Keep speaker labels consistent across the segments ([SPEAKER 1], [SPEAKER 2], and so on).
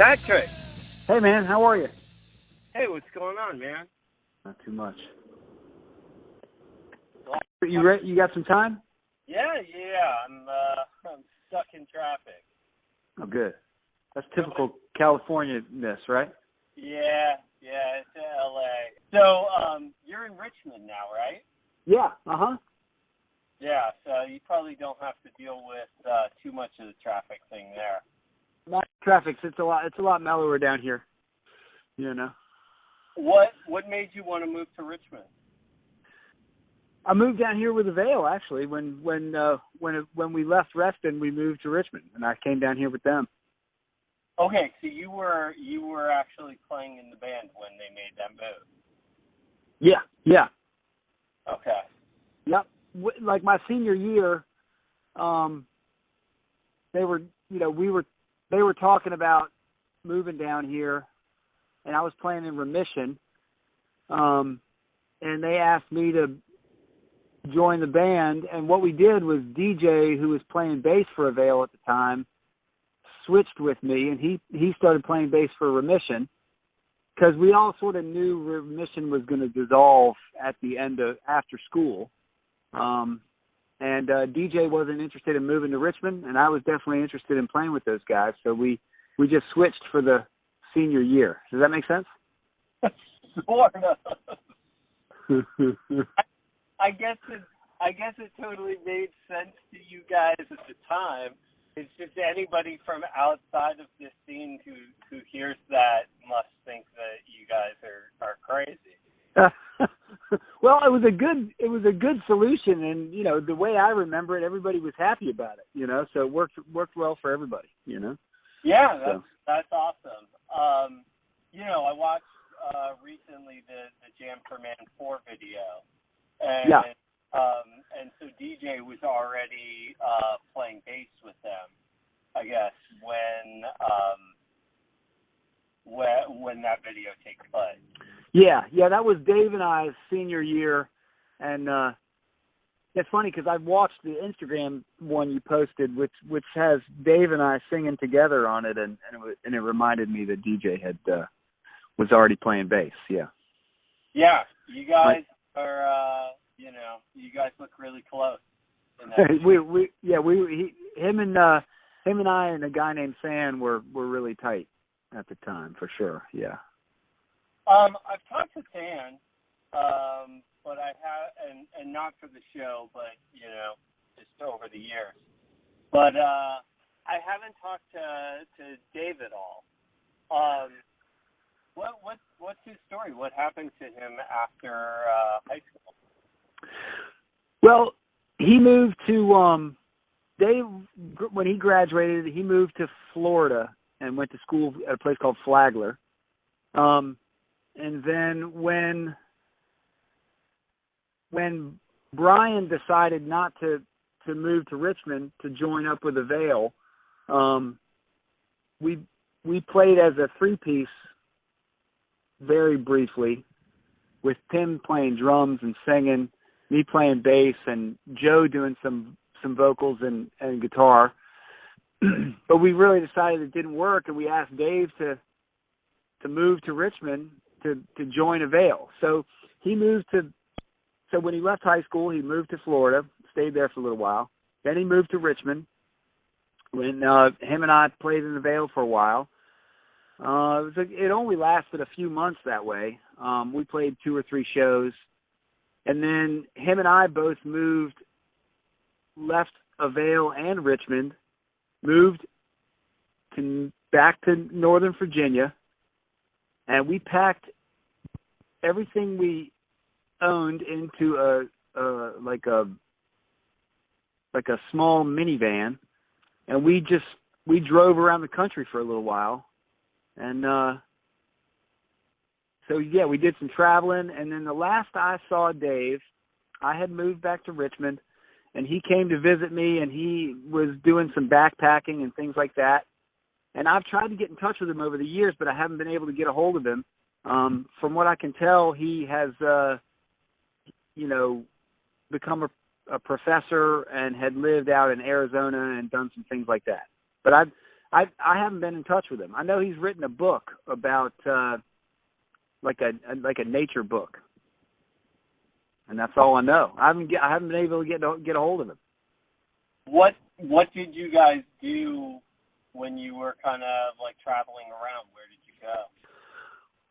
[SPEAKER 1] Patrick.
[SPEAKER 2] Hey, man, how are you?
[SPEAKER 1] Hey, what's going on, man?
[SPEAKER 2] Not too much. You got some time?
[SPEAKER 1] Yeah. I'm stuck in traffic.
[SPEAKER 2] Oh, good. That's typical California-ness, right?
[SPEAKER 1] Yeah, it's LA. So, you're in Richmond now, right?
[SPEAKER 2] Yeah,
[SPEAKER 1] Yeah, so you probably don't have to deal with too much of the traffic thing there.
[SPEAKER 2] Not traffic. It's a lot mellower down here. You know.
[SPEAKER 1] What made you want to move to Richmond?
[SPEAKER 2] I moved down here with Avail, actually. When we left Reston, we moved to Richmond, and I came down here with them.
[SPEAKER 1] Okay, so you were actually playing in the band when they made that move.
[SPEAKER 2] Yeah.
[SPEAKER 1] Okay.
[SPEAKER 2] Yep. Like my senior year, they were talking about moving down here, and I was playing in Remission, and they asked me to join the band. And what we did was DJ, who was playing bass for Avail at the time, switched with me, and he started playing bass for Remission, because we all sort of knew Remission was going to dissolve at the end of after school. And DJ wasn't interested in moving to Richmond, and I was definitely interested in playing with those guys. So we just switched for the senior year. Does that make sense?
[SPEAKER 1] Sort of. I guess it totally made sense to you guys at the time. It's just anybody from outside of this scene who hears that must think that you guys are crazy.
[SPEAKER 2] Well, it was a good solution, and the way I remember it, everybody was happy about it. So it worked well for everybody.
[SPEAKER 1] Yeah, that's awesome. I watched recently the Jam for Man 4 video, and
[SPEAKER 2] yeah.
[SPEAKER 1] And so DJ was already playing bass with them, I guess, when that video takes place. Yeah,
[SPEAKER 2] that was Dave and I's senior year, and it's funny because I've watched the Instagram one you posted, which has Dave and I singing together on it, and it reminded me that DJ was already playing bass. Yeah.
[SPEAKER 1] Yeah, you guys are. You guys look really close. In that
[SPEAKER 2] him and I and a guy named San were really tight at the time, for sure. Yeah.
[SPEAKER 1] I've talked to San, but I have, and not for the show, but just over the years. But I haven't talked to Dave at all. What's his story? What happened to him after high school?
[SPEAKER 2] Well, he moved to Dave when he graduated. He moved to Florida and went to school at a place called Flagler. And then when Brian decided not to move to Richmond to join up with Avail, we played as a three-piece very briefly, with Tim playing drums and singing, me playing bass, and Joe doing some vocals and guitar. But we really decided it didn't work, and we asked Dave to move to Richmond to join Avail. So when he left high school, he moved to Florida, stayed there for a little while. Then he moved to Richmond. When him and I played in Avail for a while. It only lasted a few months that way. We played 2 or 3 shows. And then him and I both left Avail and Richmond, moved back to Northern Virginia, and we packed everything we owned into a small minivan, and we drove around the country for a little while. And we did some traveling, and then the last I saw Dave, I had moved back to Richmond, and he came to visit me, and he was doing some backpacking and things like that. And I've tried to get in touch with him over the years, but I haven't been able to get a hold of him. From what I can tell, he has, become a professor and had lived out in Arizona and done some things like that. But I haven't been in touch with him. I know he's written a book about like a nature book, and that's all I know. I haven't been able to get a hold of him.
[SPEAKER 1] What did you guys do when you were kind of like traveling around? Where did you go?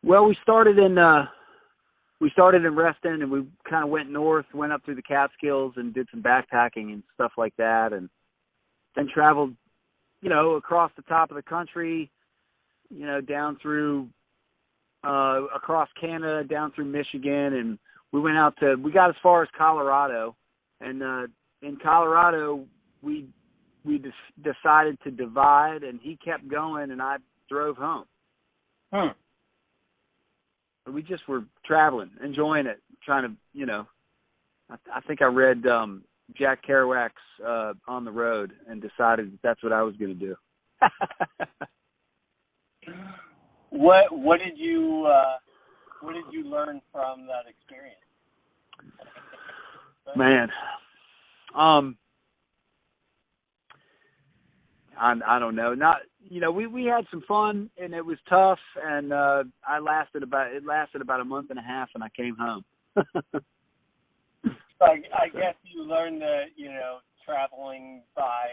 [SPEAKER 2] Well, we started in Reston, and we kind of went north, went up through the Catskills, and did some backpacking and stuff like that, and then traveled, across the top of the country, down through across Canada, down through Michigan, and we got as far as Colorado, and in Colorado we decided to divide, and he kept going, and I drove home. We just were traveling, enjoying it, trying to, I think I read Jack Kerouac's On the Road and decided that's what I was going to do.
[SPEAKER 1] What did you learn from that experience?
[SPEAKER 2] Man, I don't know. We had some fun, and it was tough, and it lasted about a month and a half, and I came home.
[SPEAKER 1] I guess you learned that traveling by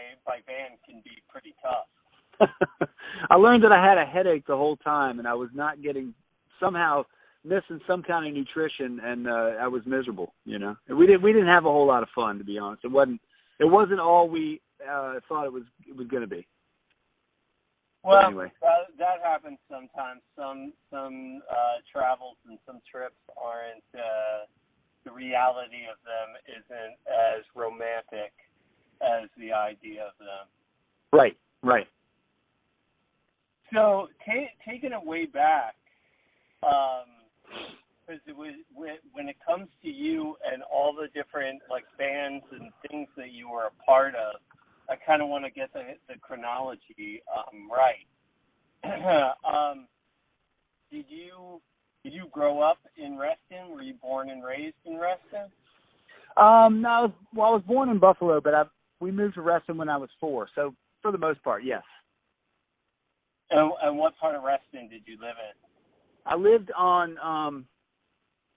[SPEAKER 1] van can be pretty tough.
[SPEAKER 2] I learned that I had a headache the whole time, and I was not getting, somehow missing some kind of nutrition, and I was miserable. And we didn't have a whole lot of fun, to be honest. It wasn't all we thought it was going to be.
[SPEAKER 1] Well,
[SPEAKER 2] anyway.
[SPEAKER 1] that happens sometimes. Some travels and some trips aren't. The reality of them isn't as romantic as the idea of them.
[SPEAKER 2] Right.
[SPEAKER 1] So taking it way back, because it was when it comes to you and all the different like bands and things that you were a part of, I kind of want to get the chronology right. Did you grow up in Reston? Were you born and raised in Reston?
[SPEAKER 2] No. Well, I was born in Buffalo, but we moved to Reston when I was 4. So for the most part, yes.
[SPEAKER 1] And what part of Reston did you live in?
[SPEAKER 2] I lived on,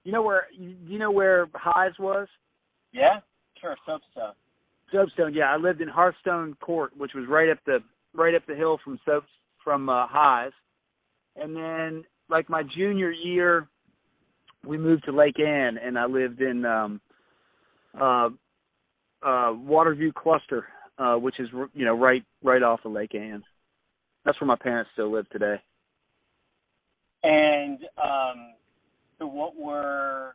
[SPEAKER 2] you know where Highs was?
[SPEAKER 1] Yeah, sure, Soapstone.
[SPEAKER 2] Soapstone, yeah. I lived in Hearthstone Court, which was right up the hill from Highs, and then like my junior year, we moved to Lake Ann, and I lived in Waterview Cluster, which is right off of Lake Ann. That's where my parents still live today.
[SPEAKER 1] And so what was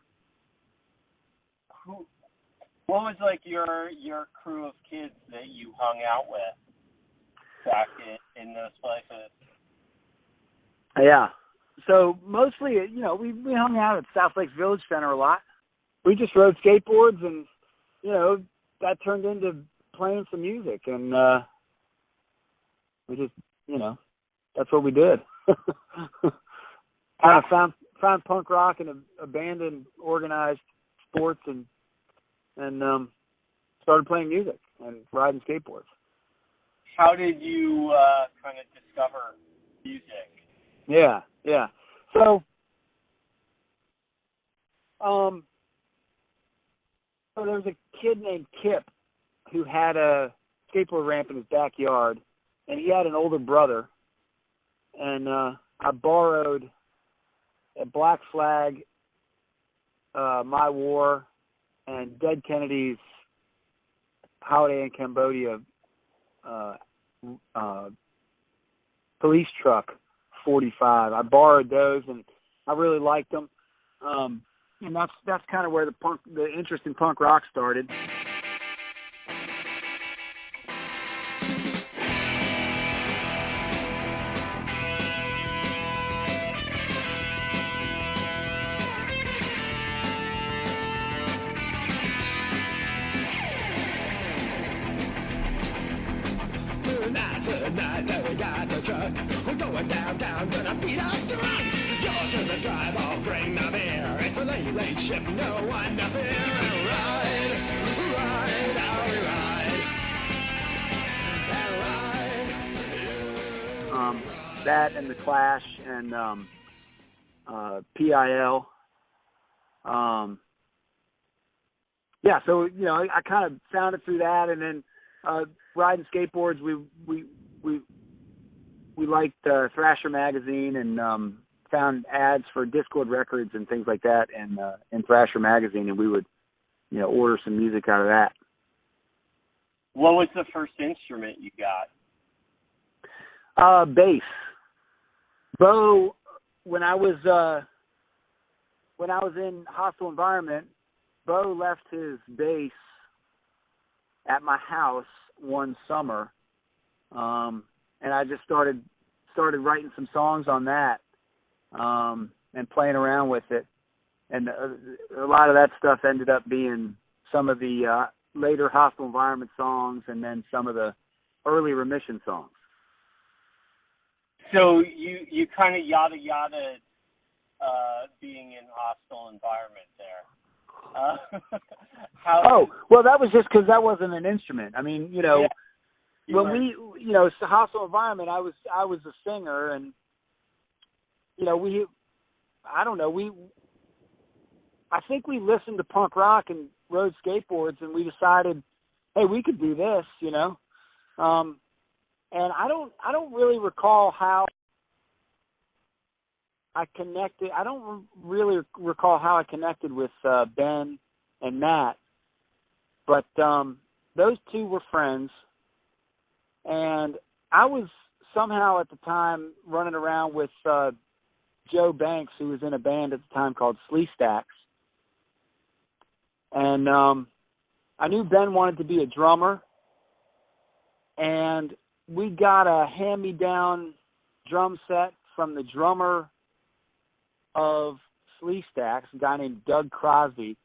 [SPEAKER 1] like your crew of kids that you hung out with back in those places?
[SPEAKER 2] Yeah. So mostly, we hung out at South Lakes Village Center a lot. We just rode skateboards, and that turned into playing some music, and we just, that's what we did. Kind of found punk rock and abandoned organized sports, and started playing music and riding skateboards.
[SPEAKER 1] How did you kind of discover music?
[SPEAKER 2] Yeah. So, there was a kid named Kip who had a skateboard ramp in his backyard, and he had an older brother, and I borrowed a Black Flag, My War, and Dead Kennedy's Holiday in Cambodia police truck 45. I borrowed those, and I really liked them, and that's kind of where the interest in punk rock started.
[SPEAKER 3] Tonight, we got the truck. We're going downtown, gonna beat up drunks. You're to the drive, I'll bring the beer. It's a late shift, no one to fear. And ride, I'll ride. And ride.
[SPEAKER 2] that and the Clash and PIL. Yeah, so I kind of found it through that, and then riding skateboards. We liked Thrasher magazine and found ads for Discord records and things like that, and in Thrasher magazine, and we would order some music out of that.
[SPEAKER 1] What was the first instrument you got?
[SPEAKER 2] Bass. Bo, when I was in Hostile Environment, Bo left his bass at my house one summer, and I just started writing some songs on that, and playing around with it, and a lot of that stuff ended up being some of the later Hostile Environment songs, and then some of the early Remission songs.
[SPEAKER 1] So you kind of yada being in Hostile Environment there.
[SPEAKER 2] Well, that was just because that wasn't an instrument. I mean, when it's the Hostile Environment, I was a singer, and I think we listened to punk rock and rode skateboards, and we decided, hey, we could do this, and I don't really recall how I connected. I don't really recall how I connected with Ben and Matt, but those two were friends, and I was somehow at the time running around with Joe Banks, who was in a band at the time called Slee Stacks, and I knew Ben wanted to be a drummer, and we got a hand-me-down drum set from the drummer of Slee Stacks, a guy named Doug Crosby.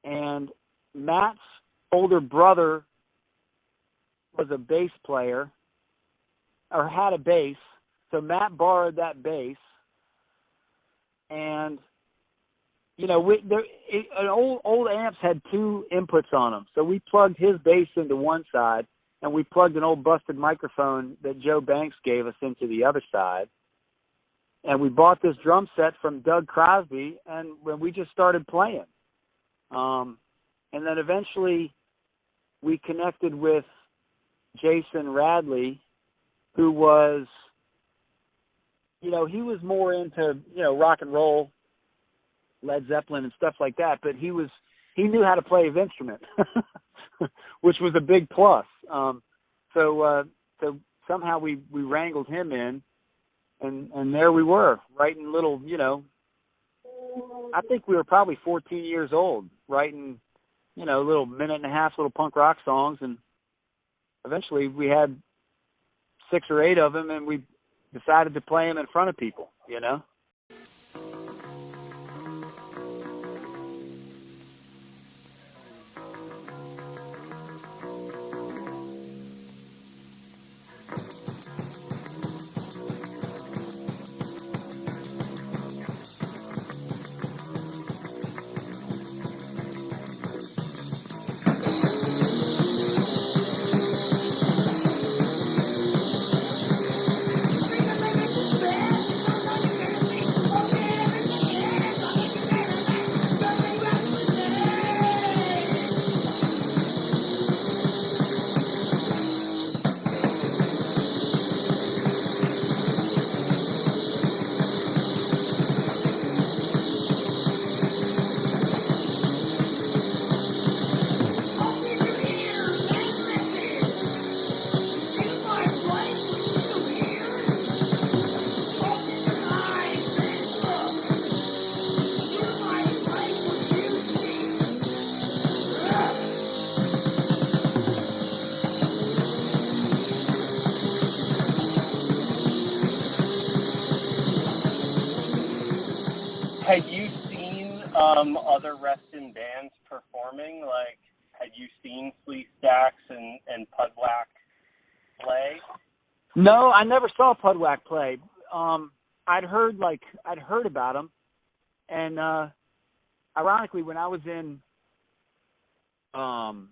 [SPEAKER 2] And Matt's older brother was a bass player, or had a bass, so Matt borrowed that bass. And, old amps had two inputs on them, so we plugged his bass into one side, and we plugged an old busted microphone that Joe Banks gave us into the other side. And we bought this drum set from Doug Crosby, and when we just started playing. And then eventually we connected with Jason Radley, who was, he was more into, rock and roll, Led Zeppelin and stuff like that, but he knew how to play his instrument, which was a big plus. So somehow we wrangled him in, and there we were, writing little, I think we were probably 14 years old, writing, little minute-and-a-half little punk rock songs, and eventually we had 6 or 8 of them, and we decided to play them in front of people,
[SPEAKER 1] Had you seen other Reston bands performing? Like, had you seen Slee Stacks and Pudwhack play?
[SPEAKER 2] No, I never saw Pudwhack play. I'd heard about them, and ironically, when I was in 8th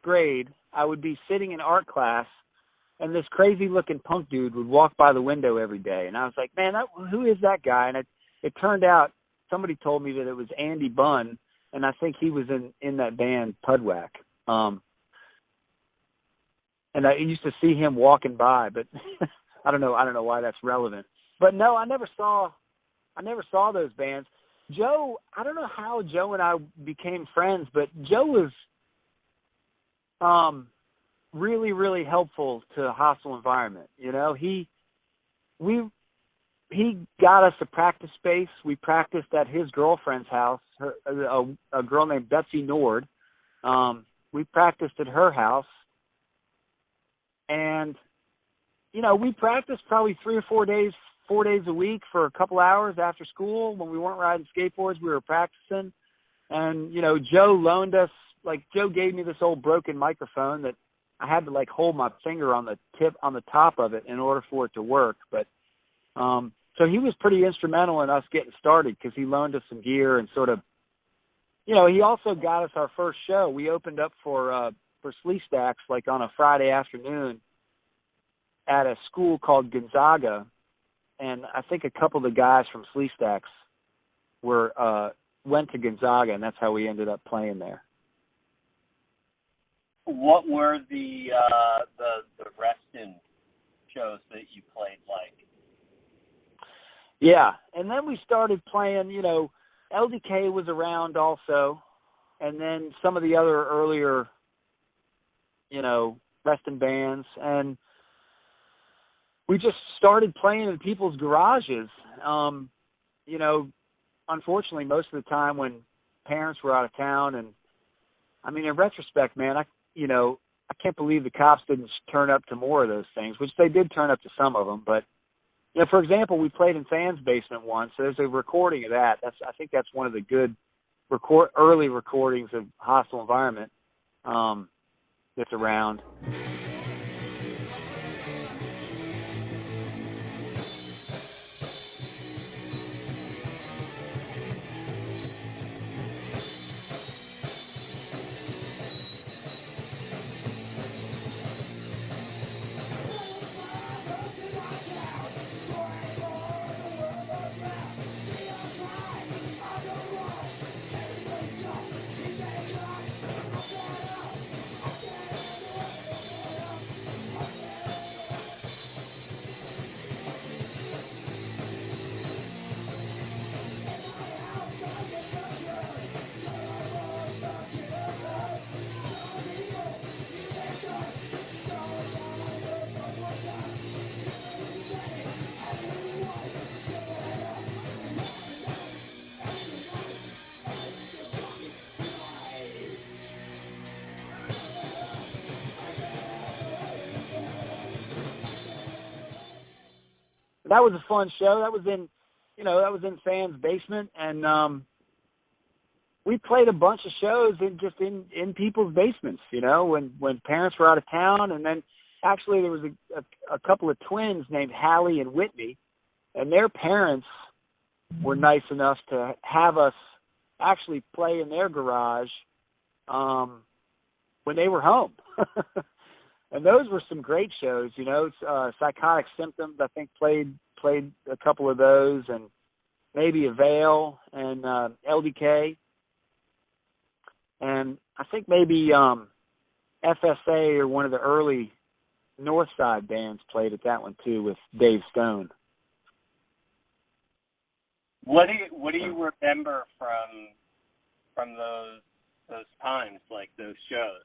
[SPEAKER 2] grade, I would be sitting in art class, and this crazy-looking punk dude would walk by the window every day. And I was like, man, who is that guy? And it turned out somebody told me that it was Andy Bunn, and I think he was in that band Pudwack. And I used to see him walking by, but I don't know why that's relevant. But no, I never saw those bands. Joe, I don't know how Joe and I became friends, but Joe was really, really helpful to Hostile Environment. You know, he got us a practice space. We practiced at his girlfriend's house, a girl named Betsy Nord. We practiced at her house. And, you know, we practiced probably 3 or 4 days a week for a couple hours after school. When we weren't riding skateboards, we were practicing. And, you know, Joe gave me this old broken microphone that I had to, hold my finger on the top of it in order for it to work. But, so he was pretty instrumental in us getting started because he loaned us some gear and sort of, you know, he also got us our first show. We opened up for Slee Stacks, on a Friday afternoon at a school called Gonzaga, and I think a couple of the guys from Slee Stacks went to Gonzaga, and that's how we ended up playing there.
[SPEAKER 1] What were the Reston shows that you played like?
[SPEAKER 2] Yeah, and then we started playing, you know, LDK was around also, and then some of the other earlier, you know, Reston bands, and we just started playing in people's garages. You know, unfortunately, most of the time when parents were out of town, and I mean, in retrospect, man, I can't believe the cops didn't turn up to more of those things, which they did turn up to some of them. But, you know, for example, we played in Fan's basement once. So there's a recording of that. I think that's one of the good early recordings of Hostile Environment. That's around. That was a fun show. That was in Fan's basement, and we played a bunch of shows in people's basements, you know, when parents were out of town. And then actually there was a couple of twins named Hallie and Whitney, and their parents were nice enough to have us actually play in their garage when they were home. And those were some great shows, you know. Psychotic Symptoms, I think, played a couple of those, and maybe Avail and LDK. And I think maybe FSA or one of the early North Side bands played at that one too with Dave Stone.
[SPEAKER 1] What do you remember from those times, like those shows?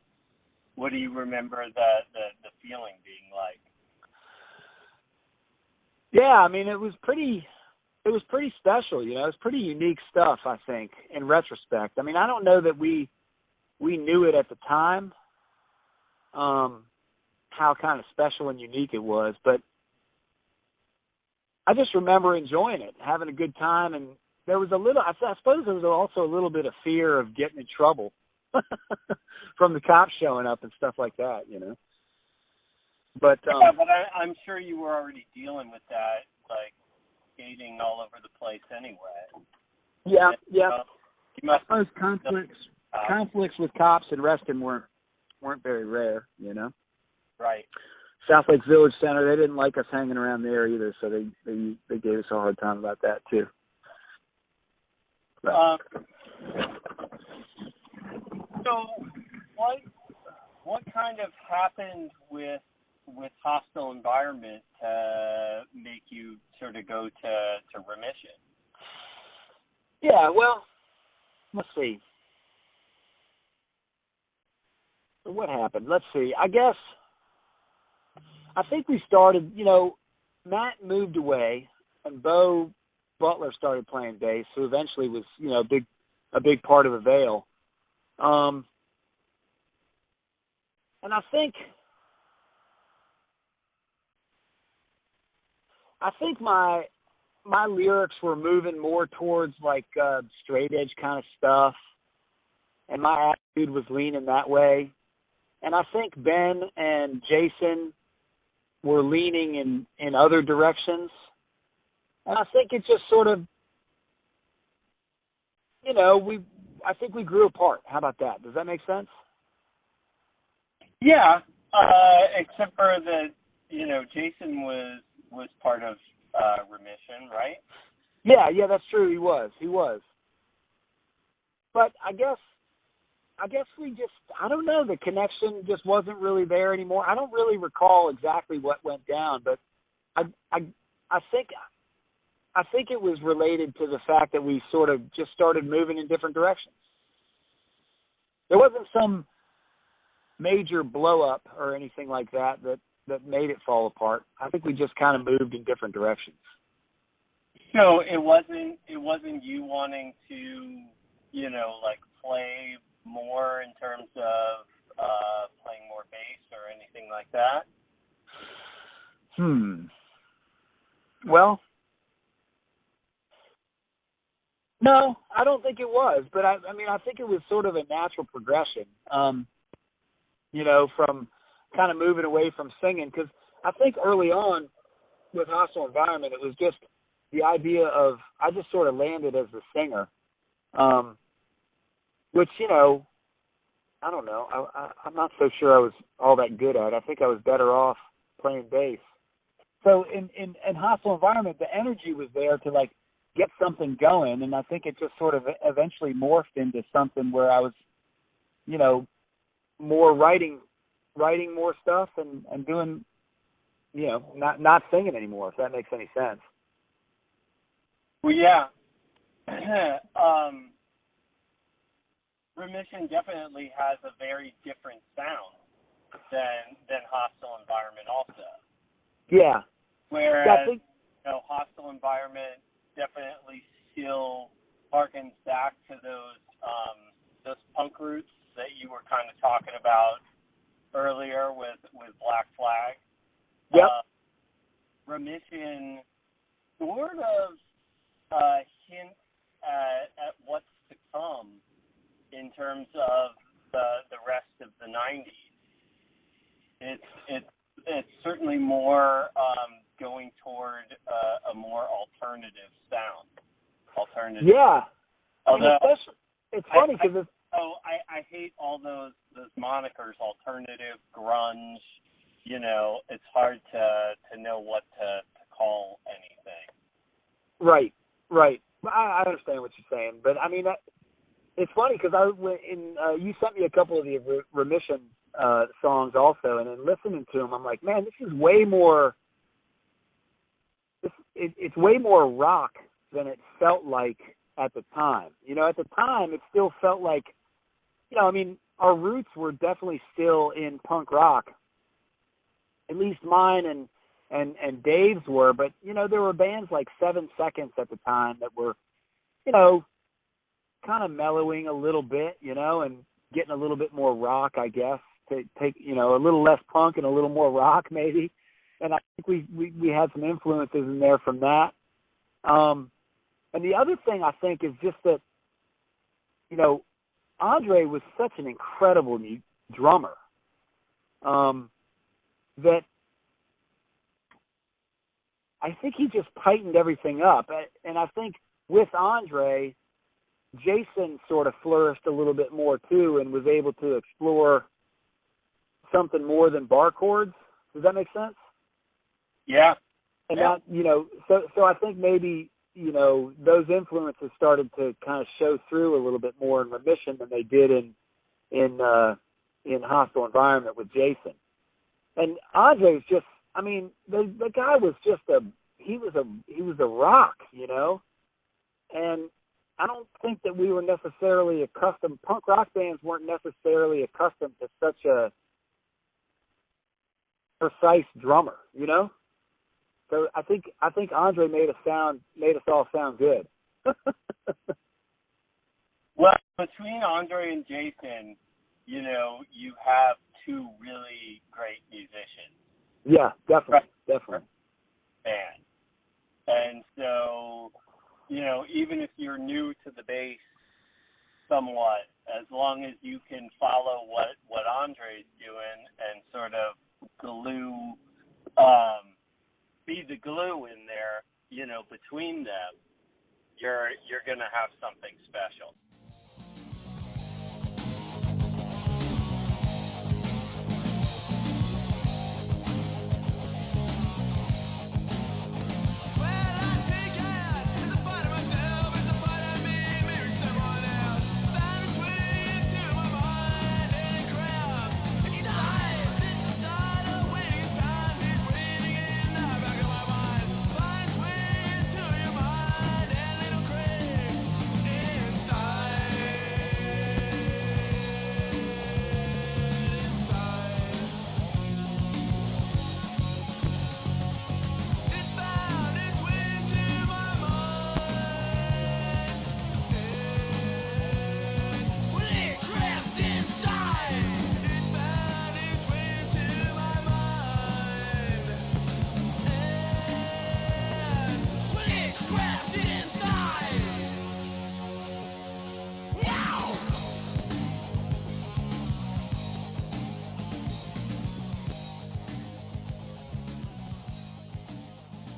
[SPEAKER 1] What do you remember the feeling being like?
[SPEAKER 2] Yeah, I mean, it was pretty special, you know. It was pretty unique stuff, I think, in retrospect. I mean, I don't know that we knew it at the time, how kind of special and unique it was, but I just remember enjoying it, having a good time, and there was I suppose there was also a little bit of fear of getting in trouble from the cops showing up and stuff like that, you know. But
[SPEAKER 1] yeah, but I'm sure you were already dealing with that, like skating all over the place anyway.
[SPEAKER 2] Yeah,
[SPEAKER 1] and,
[SPEAKER 2] yeah.
[SPEAKER 1] I
[SPEAKER 2] suppose conflicts with cops in Reston weren't very rare, you know.
[SPEAKER 1] Right.
[SPEAKER 2] South Lake Village Center, they didn't like us hanging around there either, so they gave us a hard time about that too.
[SPEAKER 1] So what kind of happened with Hostile Environment to make you sort of go to Remission?
[SPEAKER 2] Yeah, well, let's see. What happened? Let's see. I think we started, Matt moved away and Bo Butler started playing bass, who eventually was, a big part of Avail. And I think my lyrics were moving more towards like straight edge kind of stuff, and my attitude was leaning that way. And I think Ben and Jason were leaning in other directions. And I think it just sort of, I think we grew apart. How about that? Does that make sense?
[SPEAKER 1] Yeah, except for that, Jason was part of Remission, right?
[SPEAKER 2] Yeah, that's true. He was. But I guess we just, I don't know, the connection just wasn't really there anymore. I don't really recall exactly what went down, but I think it was related to the fact that we sort of just started moving in different directions. There wasn't some major blow up or anything like that made it fall apart. I think we just kind of moved in different directions.
[SPEAKER 1] So it wasn't you wanting to, play more in terms of playing more bass or anything like that?
[SPEAKER 2] Well, no, I don't think it was. But I think it was sort of a natural progression, from kind of moving away from singing. Because I think early on with Hostile Environment, it was just the idea of, I just sort of landed as the singer, which, I don't know. I'm not so sure I was all that good at. I think I was better off playing bass. So in Hostile Environment, the energy was there to, like, get something going, and I think it just sort of eventually morphed into something where I was, more writing more stuff and doing, not singing anymore, if that makes any sense.
[SPEAKER 1] Well, yeah. Remission definitely has a very different sound than Hostile Environment also.
[SPEAKER 2] Yeah.
[SPEAKER 1] Whereas,
[SPEAKER 2] yeah, I think,
[SPEAKER 1] Hostile Environment definitely still harkens back to those punk roots that you were kind of talking about earlier with Black Flag.
[SPEAKER 2] Yep.
[SPEAKER 1] Remission sort of hints at what's to come in terms of the rest of the 90s. It's certainly more going toward a more alternative sound.
[SPEAKER 2] Yeah.
[SPEAKER 1] Although
[SPEAKER 2] it's funny because
[SPEAKER 1] I hate all those monikers, alternative, grunge. It's hard to know what to call anything.
[SPEAKER 2] Right. I understand what you're saying, but I mean, it's funny because you sent me a couple of the Remission songs also, and then listening to them, I'm like, man, this is way more. It's way more rock than it felt like at the time. At the time, it still felt like, our roots were definitely still in punk rock. At least mine and Dave's were, but there were bands like 7 Seconds at the time that were, kind of mellowing a little bit, and getting a little bit more rock, I guess, to take, a little less punk and a little more rock maybe. And I think we had some influences in there from that. And the other thing I think is just that, Andre was such an incredible drummer, that I think he just tightened everything up. And I think with Andre, Jason sort of flourished a little bit more too and was able to explore something more than bar chords, Does that make sense?
[SPEAKER 1] Yeah.
[SPEAKER 2] And that, so I think maybe, those influences started to kind of show through a little bit more in Remission than they did in Hostile Environment with Jason. And Andre was just, the guy was just he was a rock, and I don't think that we were necessarily accustomed, punk rock bands weren't necessarily accustomed to such a precise drummer, So I think Andre made us all sound good.
[SPEAKER 1] Well, between Andre and Jason, you have two really great musicians.
[SPEAKER 2] Yeah, definitely.
[SPEAKER 1] Band. And so, even if you're new to the bass somewhat, as long as you can follow what Andre's doing and sort of be the glue in there, between them, you're going to have something special.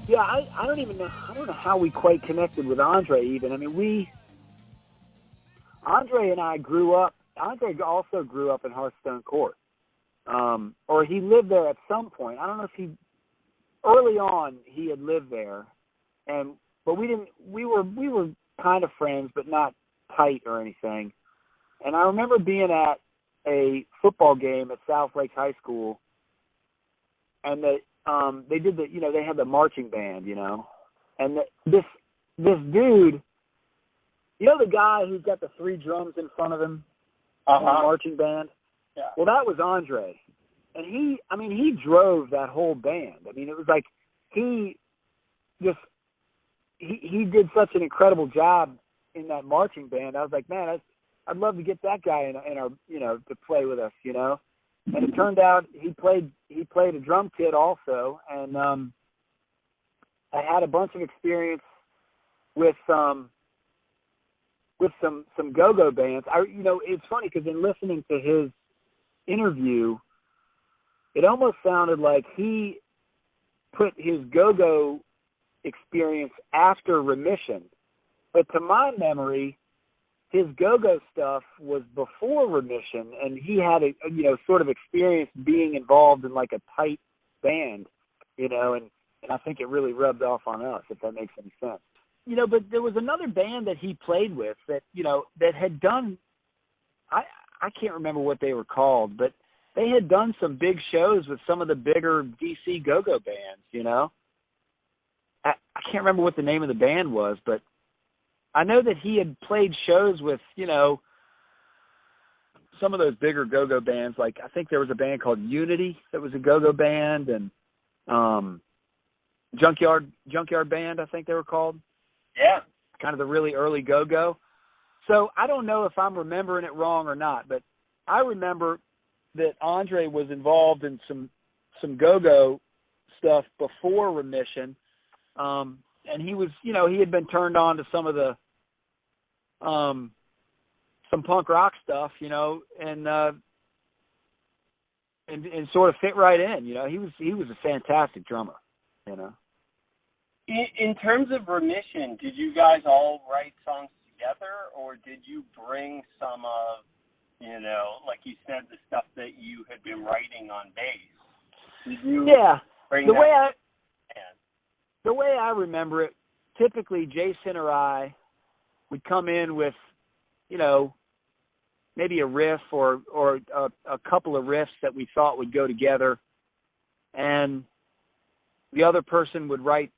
[SPEAKER 2] Yeah, I don't even know. I don't know how we quite connected with Andre even. Andre and I grew up. Andre also grew up in Hearthstone Court, or he lived there at some point. I don't know if early on he had lived there, but we didn't. We were kind of friends, but not tight or anything. And I remember being at a football game at South Lake High School, and they did they had the marching band, and this dude, the guy who's got the three drums in front of him in the marching band.
[SPEAKER 1] Yeah.
[SPEAKER 2] Well, that was Andre, and he drove that whole band. It was like he did such an incredible job in that marching band. I was like, man, I'd love to get that guy in our to play with us, And it turned out he played a drum kit also, and I had a bunch of experience with some go-go bands. It's funny because in listening to his interview, it almost sounded like he put his go-go experience after Remission, but to my memory, his go-go stuff was before Remission, and he had a sort of experience being involved in like a tight band, and I think it really rubbed off on us, if that makes any sense. But there was another band that he played with that, that had done, I can't remember what they were called, but they had done some big shows with some of the bigger DC go-go bands, I can't remember what the name of the band was, but I know that he had played shows with, some of those bigger go-go bands. Like, I think there was a band called Unity that was a go-go band, and Junkyard Band, I think they were called.
[SPEAKER 1] Yeah.
[SPEAKER 2] Kind of the really early go-go. So I don't know if I'm remembering it wrong or not, but I remember that Andre was involved in some go-go stuff before Remission, and he was, he had been turned on to some of the some punk rock stuff, and sort of fit right in. He was a fantastic drummer.
[SPEAKER 1] In terms of Remission, did you guys all write songs together, or did you bring some of, like you said, the stuff that you had been writing on bass?
[SPEAKER 2] Yeah.
[SPEAKER 1] bring
[SPEAKER 2] The
[SPEAKER 1] that
[SPEAKER 2] way I
[SPEAKER 1] band?
[SPEAKER 2] the way I remember it, typically Jason or I would come in with, you know, maybe a riff or a couple of riffs that we thought would go together, and the other person would write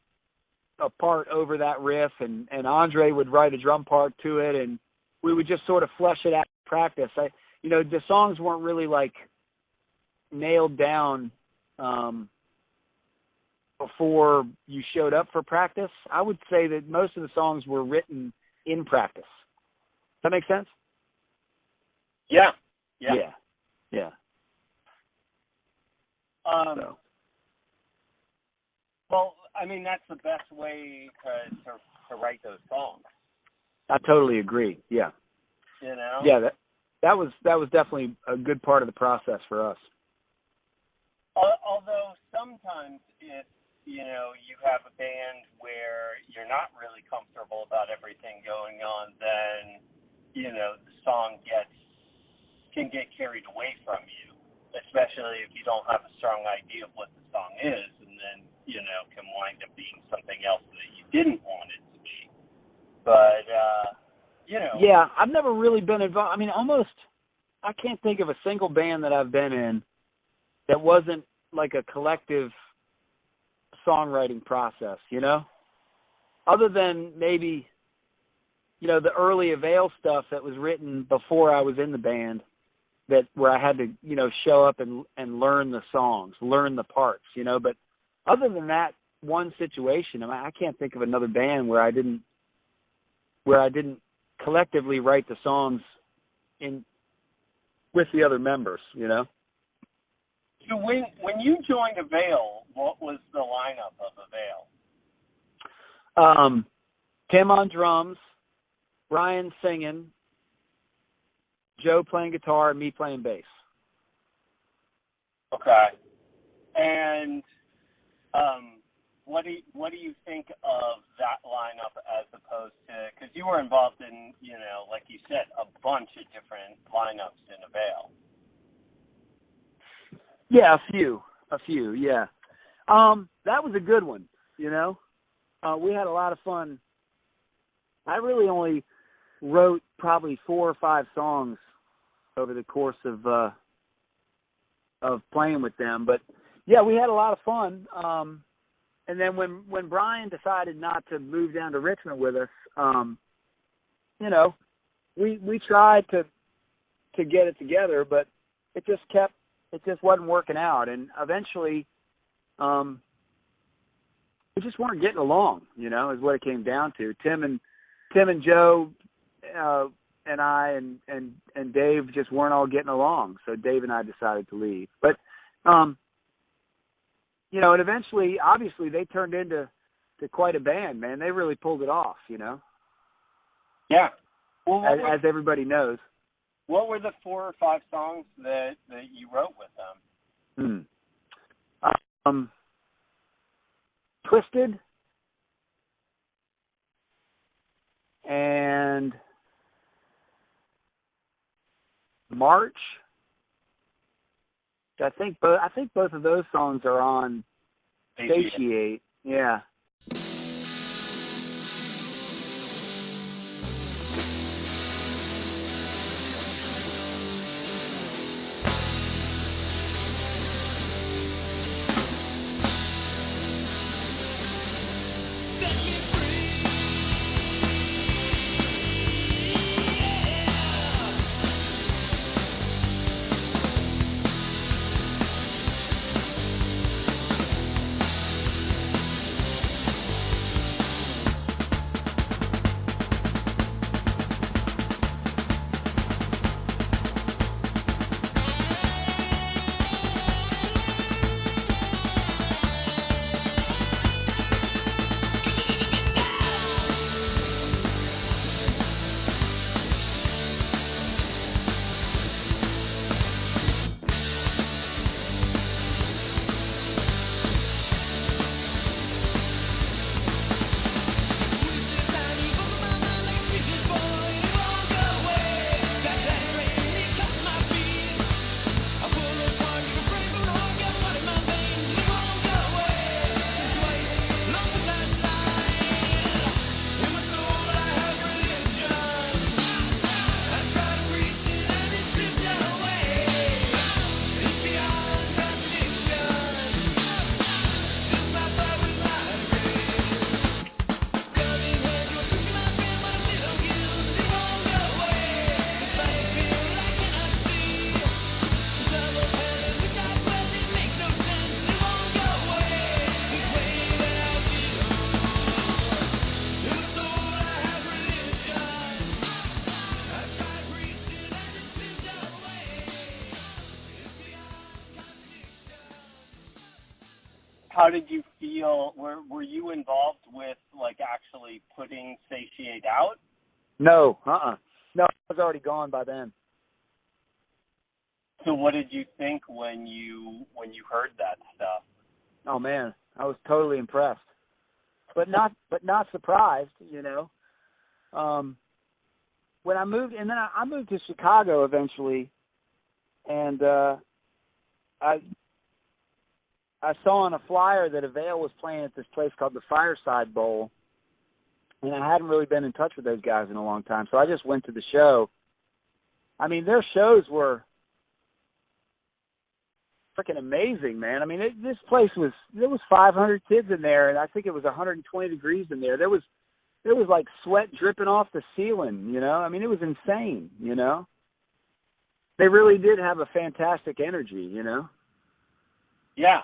[SPEAKER 2] a part over that riff, and Andre would write a drum part to it, and we would just sort of flesh it out in practice. The songs weren't really like nailed down before you showed up for practice. I would say that most of the songs were written in practice. Does that make sense?
[SPEAKER 1] Yeah.
[SPEAKER 2] So.
[SPEAKER 1] Well, I mean, that's the best way to write those songs.
[SPEAKER 2] I totally agree. Yeah.
[SPEAKER 1] You know?
[SPEAKER 2] Yeah, that was definitely a good part of the process for us.
[SPEAKER 1] Although sometimes if, you know, you have a band where you're not really comfortable about everything going on, then, you know, the song can get carried away from you, especially if you don't have a strong idea of what the song is, and then, you know, can wind up being something else that you didn't want it to be. But, you know. Yeah,
[SPEAKER 2] I've never really been involved. I mean, I can't think of a single band that I've been in that wasn't like a collective songwriting process, you know? Other than maybe, you know, the early Avail stuff that was written before I was in the band, where I had to, you know, show up and learn the songs, learn the parts, you know. But other than that one situation, I can't think of another band where I didn't collectively write the songs with the other members, you know.
[SPEAKER 1] So when you joined Avail, what was the lineup of Avail?
[SPEAKER 2] Tim on drums, Brian singing, Joe playing guitar, and me playing bass.
[SPEAKER 1] Okay. And what do you think of that lineup as opposed to, because you were involved in, you know, like you said, a bunch of different lineups in Avail.
[SPEAKER 2] Yeah, a few, yeah. That was a good one, you know. We had a lot of fun. I really only wrote probably 4 or 5 songs over the course of playing with them, but yeah, we had a lot of fun. And then when Brian decided not to move down to Richmond with us, you know, we tried to get it together, but it just wasn't working out, and eventually, we just weren't getting along. You know, is what it came down to. Tim and Joe and I and Dave just weren't all getting along, so Dave and I decided to leave. But you know, and eventually, obviously, they turned into quite a band, man. They really pulled it off, you know.
[SPEAKER 1] Yeah. Well,
[SPEAKER 2] as everybody knows.
[SPEAKER 1] What were the 4 or 5 songs that you wrote with them?
[SPEAKER 2] Twisted and March. I think both of those songs are on Satiate. Yeah.
[SPEAKER 1] how did you feel? Were you involved with like actually putting Satiate out?
[SPEAKER 2] No, no, I was already gone by then.
[SPEAKER 1] So what did you think when you heard that stuff?
[SPEAKER 2] Oh man, I was totally impressed, but not surprised. You know, when I moved, and then I moved to Chicago eventually, and I saw on a flyer that Avail was playing at this place called the Fireside Bowl, and I hadn't really been in touch with those guys in a long time, so I just went to the show. I mean, their shows were freaking amazing, man. I mean, this place there was 500 kids in there, and I think it was 120 degrees in there. There was like sweat dripping off the ceiling, you know. I mean, it was insane, you know. They really did have a fantastic energy, you know.
[SPEAKER 1] Yeah.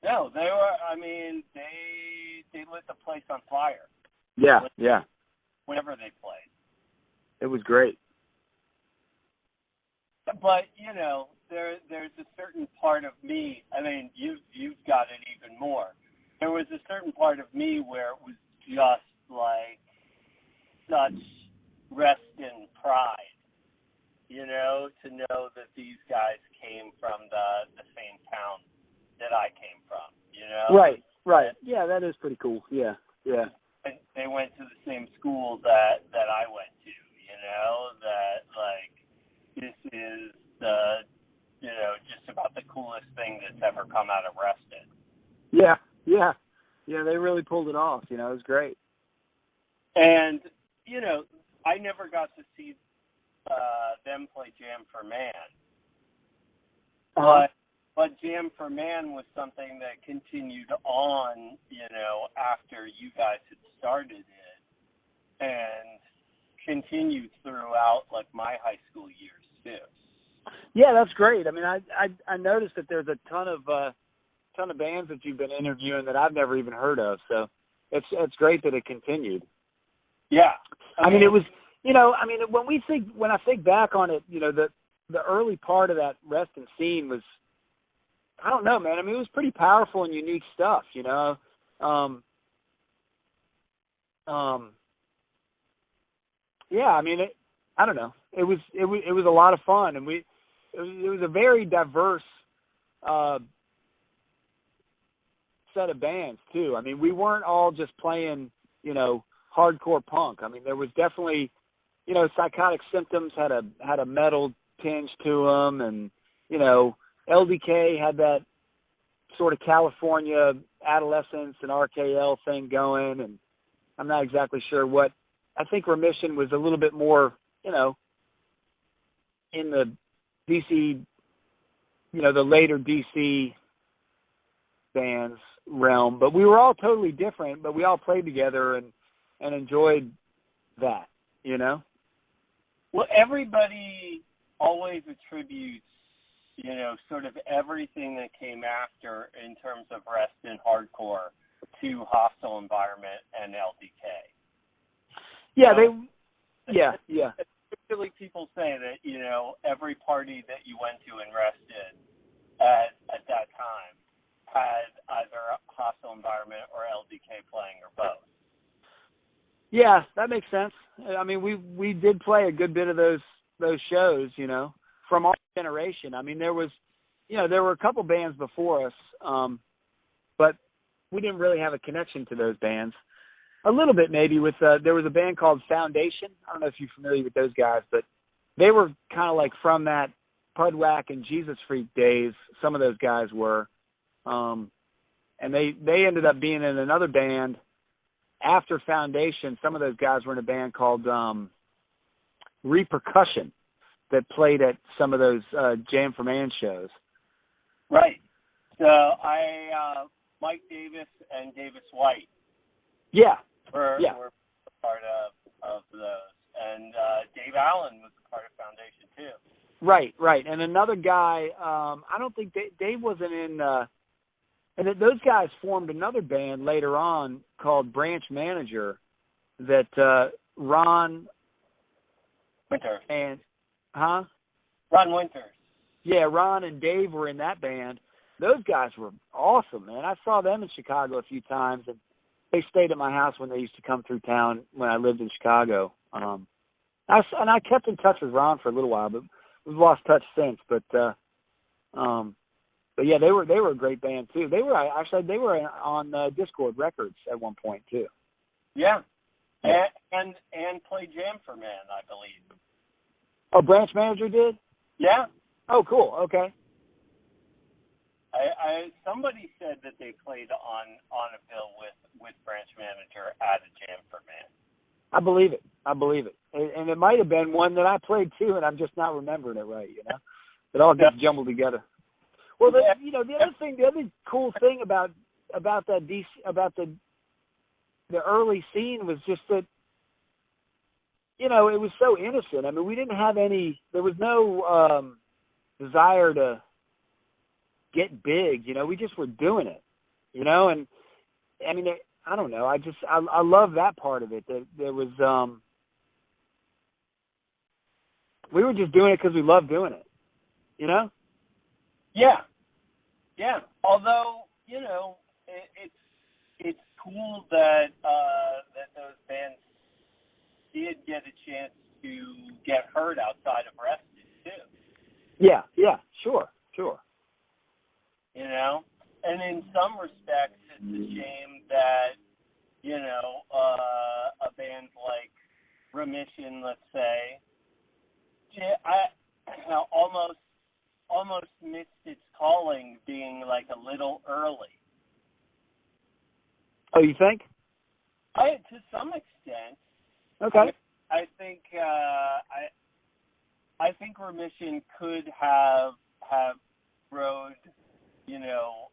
[SPEAKER 1] No, they were. I mean, they lit the place on fire.
[SPEAKER 2] Yeah, yeah.
[SPEAKER 1] Whenever they played,
[SPEAKER 2] it was great.
[SPEAKER 1] But you know, there's a certain part of me. I mean, you've got it even more. There was a certain part of me where it was just like such Reston pride, you know, to know that these guys came from the same town that I came from, you know.
[SPEAKER 2] Right. Yeah, that is pretty cool. Yeah.
[SPEAKER 1] They went to the same school that I went to, you know. That like this is the, you know, just about the coolest thing that's ever come out of Reston.
[SPEAKER 2] Yeah, they really pulled it off, you know, it was great.
[SPEAKER 1] And, you know, I never got to see them play Jam for Man. But Jam for Man was something that continued on, you know, after you guys had started it and continued throughout, like, my high school years, too.
[SPEAKER 2] Yeah, that's great. I mean, I noticed that there's a ton of bands that you've been interviewing that I've never even heard of. So it's great that it continued.
[SPEAKER 1] Yeah,
[SPEAKER 2] I mean, it was, you know, I mean, when I think back on it, you know, the early part of that Reston scene was, I don't know, man. I mean, it was pretty powerful and unique stuff, you know. Yeah, I mean, I don't know. It was a lot of fun, and it was a very diverse set of bands too. I mean, we weren't all just playing, you know, hardcore punk. I mean, there was definitely, you know, Psychotic Symptoms had a metal tinge to them, and you know, LDK had that sort of California Adolescence and RKL thing going, and I'm not exactly sure what. I think Remission was a little bit more, you know, in the DC, you know, the later DC bands realm, but we were all totally different, but we all played together and enjoyed that, you know?
[SPEAKER 1] Well, everybody always attributes, you know, sort of everything that came after in terms of Reston hardcore to Hostile Environment and LDK.
[SPEAKER 2] Yeah,
[SPEAKER 1] yeah.
[SPEAKER 2] Yeah.
[SPEAKER 1] Particularly people say that, you know, every party that you went to in Reston at that time had either Hostile Environment or LDK playing or both.
[SPEAKER 2] Yeah, that makes sense. I mean, we did play a good bit of those shows, you know, from our generation. I mean, there were a couple bands before us, but we didn't really have a connection to those bands. A little bit maybe with there was a band called Foundation. I don't know if you're familiar with those guys, but they were kind of like from that Pudwhack and Jesus Freak days. Some of those guys were, and they ended up being in another band after Foundation. Some of those guys were in a band called Repercussion that played at some of those Jam for Man shows.
[SPEAKER 1] Right. So Mike Davis and Davis White.
[SPEAKER 2] Yeah.
[SPEAKER 1] Were part of those. And Dave Allen was a part of Foundation, too.
[SPEAKER 2] Right. And another guy, I don't think Dave wasn't in, and those guys formed another band later on called Branch Manager that Ron
[SPEAKER 1] Winters.
[SPEAKER 2] And, huh?
[SPEAKER 1] Ron Winters.
[SPEAKER 2] Yeah, Ron and Dave were in that band. those guys were awesome, man. I saw them in Chicago a few times, and they stayed at my house when they used to come through town when I lived in Chicago. I kept in touch with Ron for a little while, but we've lost touch since. But yeah, they were a great band too. They were on Discord Records at one point too.
[SPEAKER 1] Yeah, and play Jam for Man, I believe.
[SPEAKER 2] Oh, Branch Manager did?
[SPEAKER 1] Yeah.
[SPEAKER 2] Oh, cool. Okay.
[SPEAKER 1] Somebody said that they played on a bill with Branch Manager at a Jam for Man.
[SPEAKER 2] I believe it. And it might have been one that I played too, and I'm just not remembering it right. You know, it all gets jumbled together. Well, the other cool thing about the early scene was just that, you know, it was so innocent. I mean, we didn't have there was no desire to get big, you know, we just were doing it, you know, and I mean, I don't know, I love that part of it, that there was, we were just doing it because we loved doing it, you know?
[SPEAKER 1] Yeah. Although, you know, it's cool that those bands did get a chance to get heard outside of Reston too. Yeah,
[SPEAKER 2] sure.
[SPEAKER 1] You know, and in some respects, it's a shame that, you know, a band like Remission, let's say, I almost missed its calling, being like a little early.
[SPEAKER 2] Oh, you think?
[SPEAKER 1] To some extent.
[SPEAKER 2] Okay.
[SPEAKER 1] I think Remission could have rode, you know,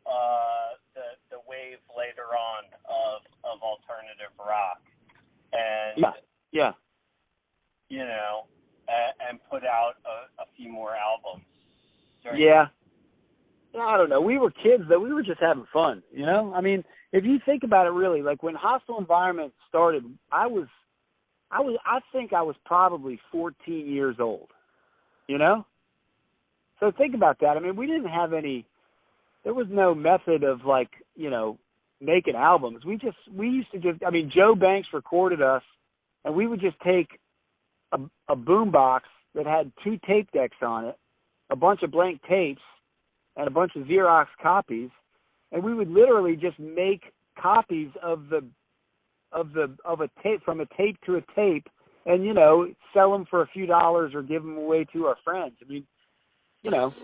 [SPEAKER 1] the wave later on of alternative rock, and
[SPEAKER 2] yeah,
[SPEAKER 1] you know, and put out a few more albums.
[SPEAKER 2] Yeah, I don't know. We were kids though. We were just having fun, you know. I mean, if you think about it, really, like when Hostile Environment started, I think I was probably 14 years old, you know? So think about that. I mean, we didn't have there was no method of, like, you know, making albums. We used to just, I mean, Joe Banks recorded us, and we would just take a boombox that had 2 tape decks on it, a bunch of blank tapes, and a bunch of Xerox copies, and we would literally just make copies of a tape, from a tape to a tape, and, you know, sell them for a few dollars or give them away to our friends. I mean, you know.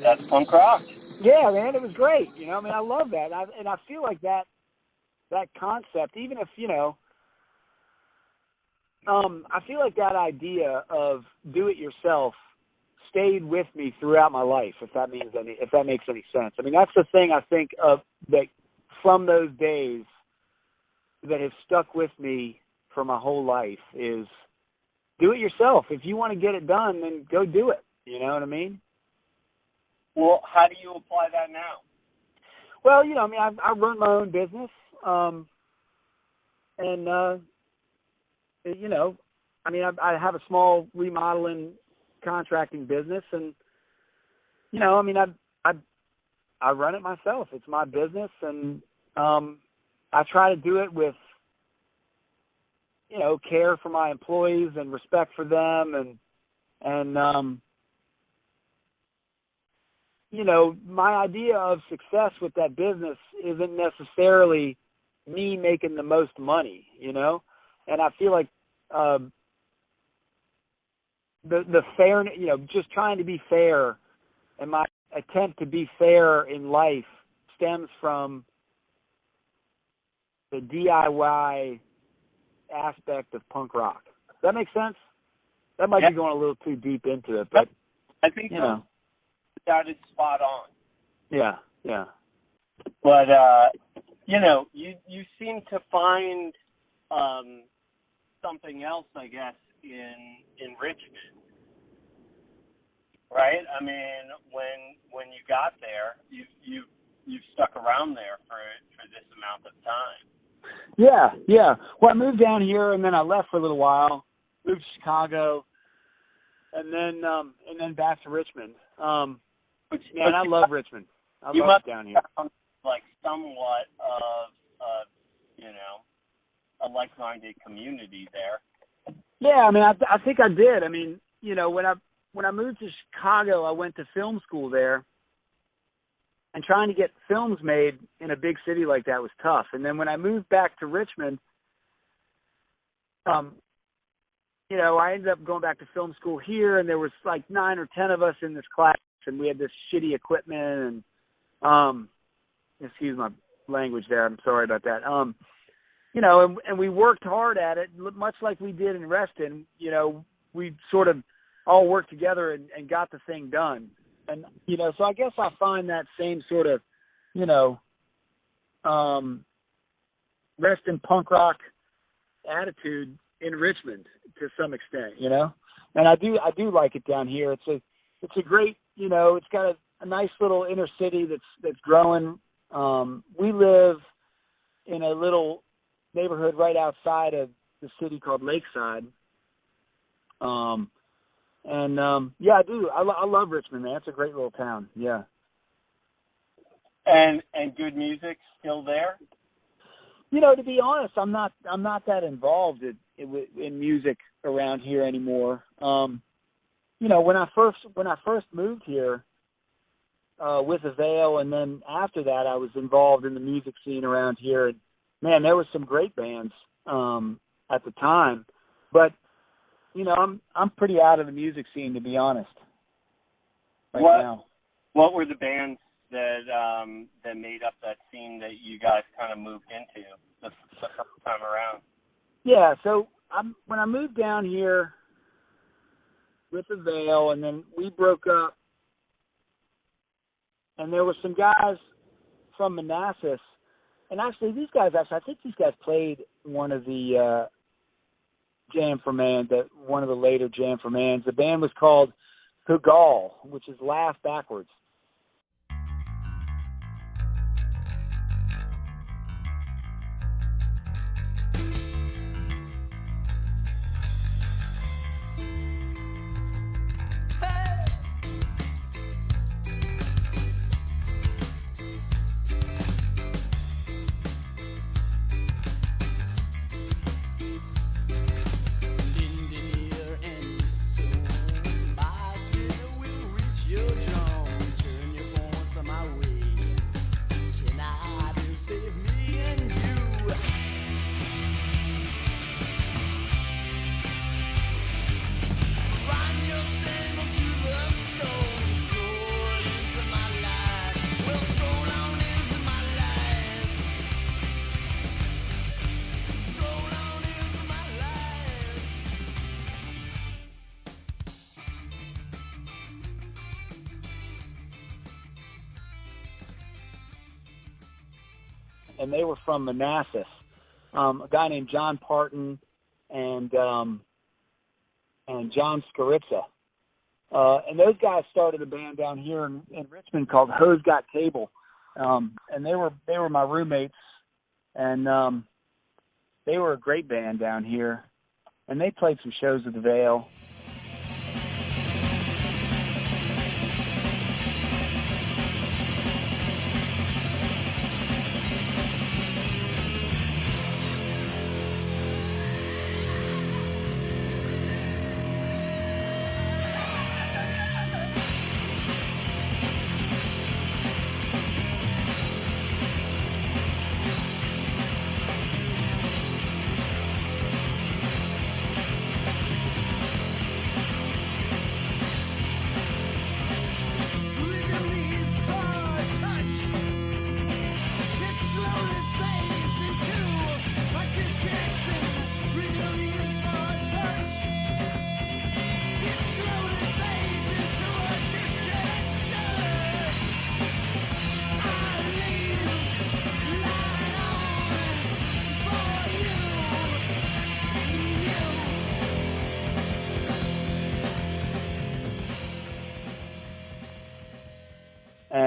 [SPEAKER 1] That's punk rock.
[SPEAKER 2] Yeah, man, it was great. You know, I mean, I love that, and I feel like that concept, even if, you know, I feel like that idea of do it yourself stayed with me throughout my life, if that makes any sense. I mean, that's the thing I think of that from those days that have stuck with me for my whole life is do it yourself. If you want to get it done, then go do it. You know what I mean?
[SPEAKER 1] Well, how do you apply that now?
[SPEAKER 2] Well, you know, I mean, I run my own business, and you know, I mean, I have a small remodeling contracting business, and you know, I mean, I run it myself. It's my business, and I try to do it with, you know, care for my employees and respect for them, and you know, my idea of success with that business isn't necessarily me making the most money, you know? And I feel like the fairness, you know, just trying to be fair, and my attempt to be fair in life stems from the DIY aspect of punk rock. Does that make sense? That might be going a little too deep into it, but
[SPEAKER 1] I think
[SPEAKER 2] you know,
[SPEAKER 1] that is spot on.
[SPEAKER 2] Yeah, yeah.
[SPEAKER 1] But you know, you seem to find something else, I guess, in Richmond, right? I mean, when you got there, you've stuck around there for this amount of time.
[SPEAKER 2] Yeah. Well, I moved down here, and then I left for a little while, moved to Chicago, and then back to Richmond. Man, I love Richmond. I love it down here.
[SPEAKER 1] Like somewhat of you know, a like-minded community there.
[SPEAKER 2] Yeah, I mean, I think I did. I mean, you know, when I moved to Chicago, I went to film school there, and trying to get films made in a big city like that was tough. And then when I moved back to Richmond, you know, I ended up going back to film school here, and there was like 9 or 10 of us in this class, and we had this shitty equipment, and excuse my language there, I'm sorry about that. You know, and we worked hard at it, much like we did in Reston. You know, we sort of all worked together and got the thing done. And, you know, so I guess I find that same sort of, you know, Reston punk rock attitude in Richmond to some extent, you know. And I do like it down here. It's a great, you know, it's got a nice little inner city that's growing. We live in a little neighborhood right outside of the city called Lakeside. Yeah, I do. I love Richmond, man. It's a great little town. Yeah.
[SPEAKER 1] And good music still there?
[SPEAKER 2] You know, to be honest, I'm not that involved in music around here anymore. You know, when I first moved here with Avail, and then after that, I was involved in the music scene around here. And man, there were some great bands at the time, but you know, I'm pretty out of the music scene, to be honest. Now.
[SPEAKER 1] What were the bands that made up that scene that you guys kind of moved into the first time around?
[SPEAKER 2] Yeah, so when I moved down here with Avail, and then we broke up, and there were some guys from Manassas, and actually I think these guys played one of the Jam for Man, one of the later Jam for Mans. The band was called Hugal, which is laugh backwards. And they were from Manassas. A guy named John Parton and John Scarizza. And those guys started a band down here in Richmond called Ho's Got Cable. And they were my roommates, and they were a great band down here. And they played some shows at the Avail.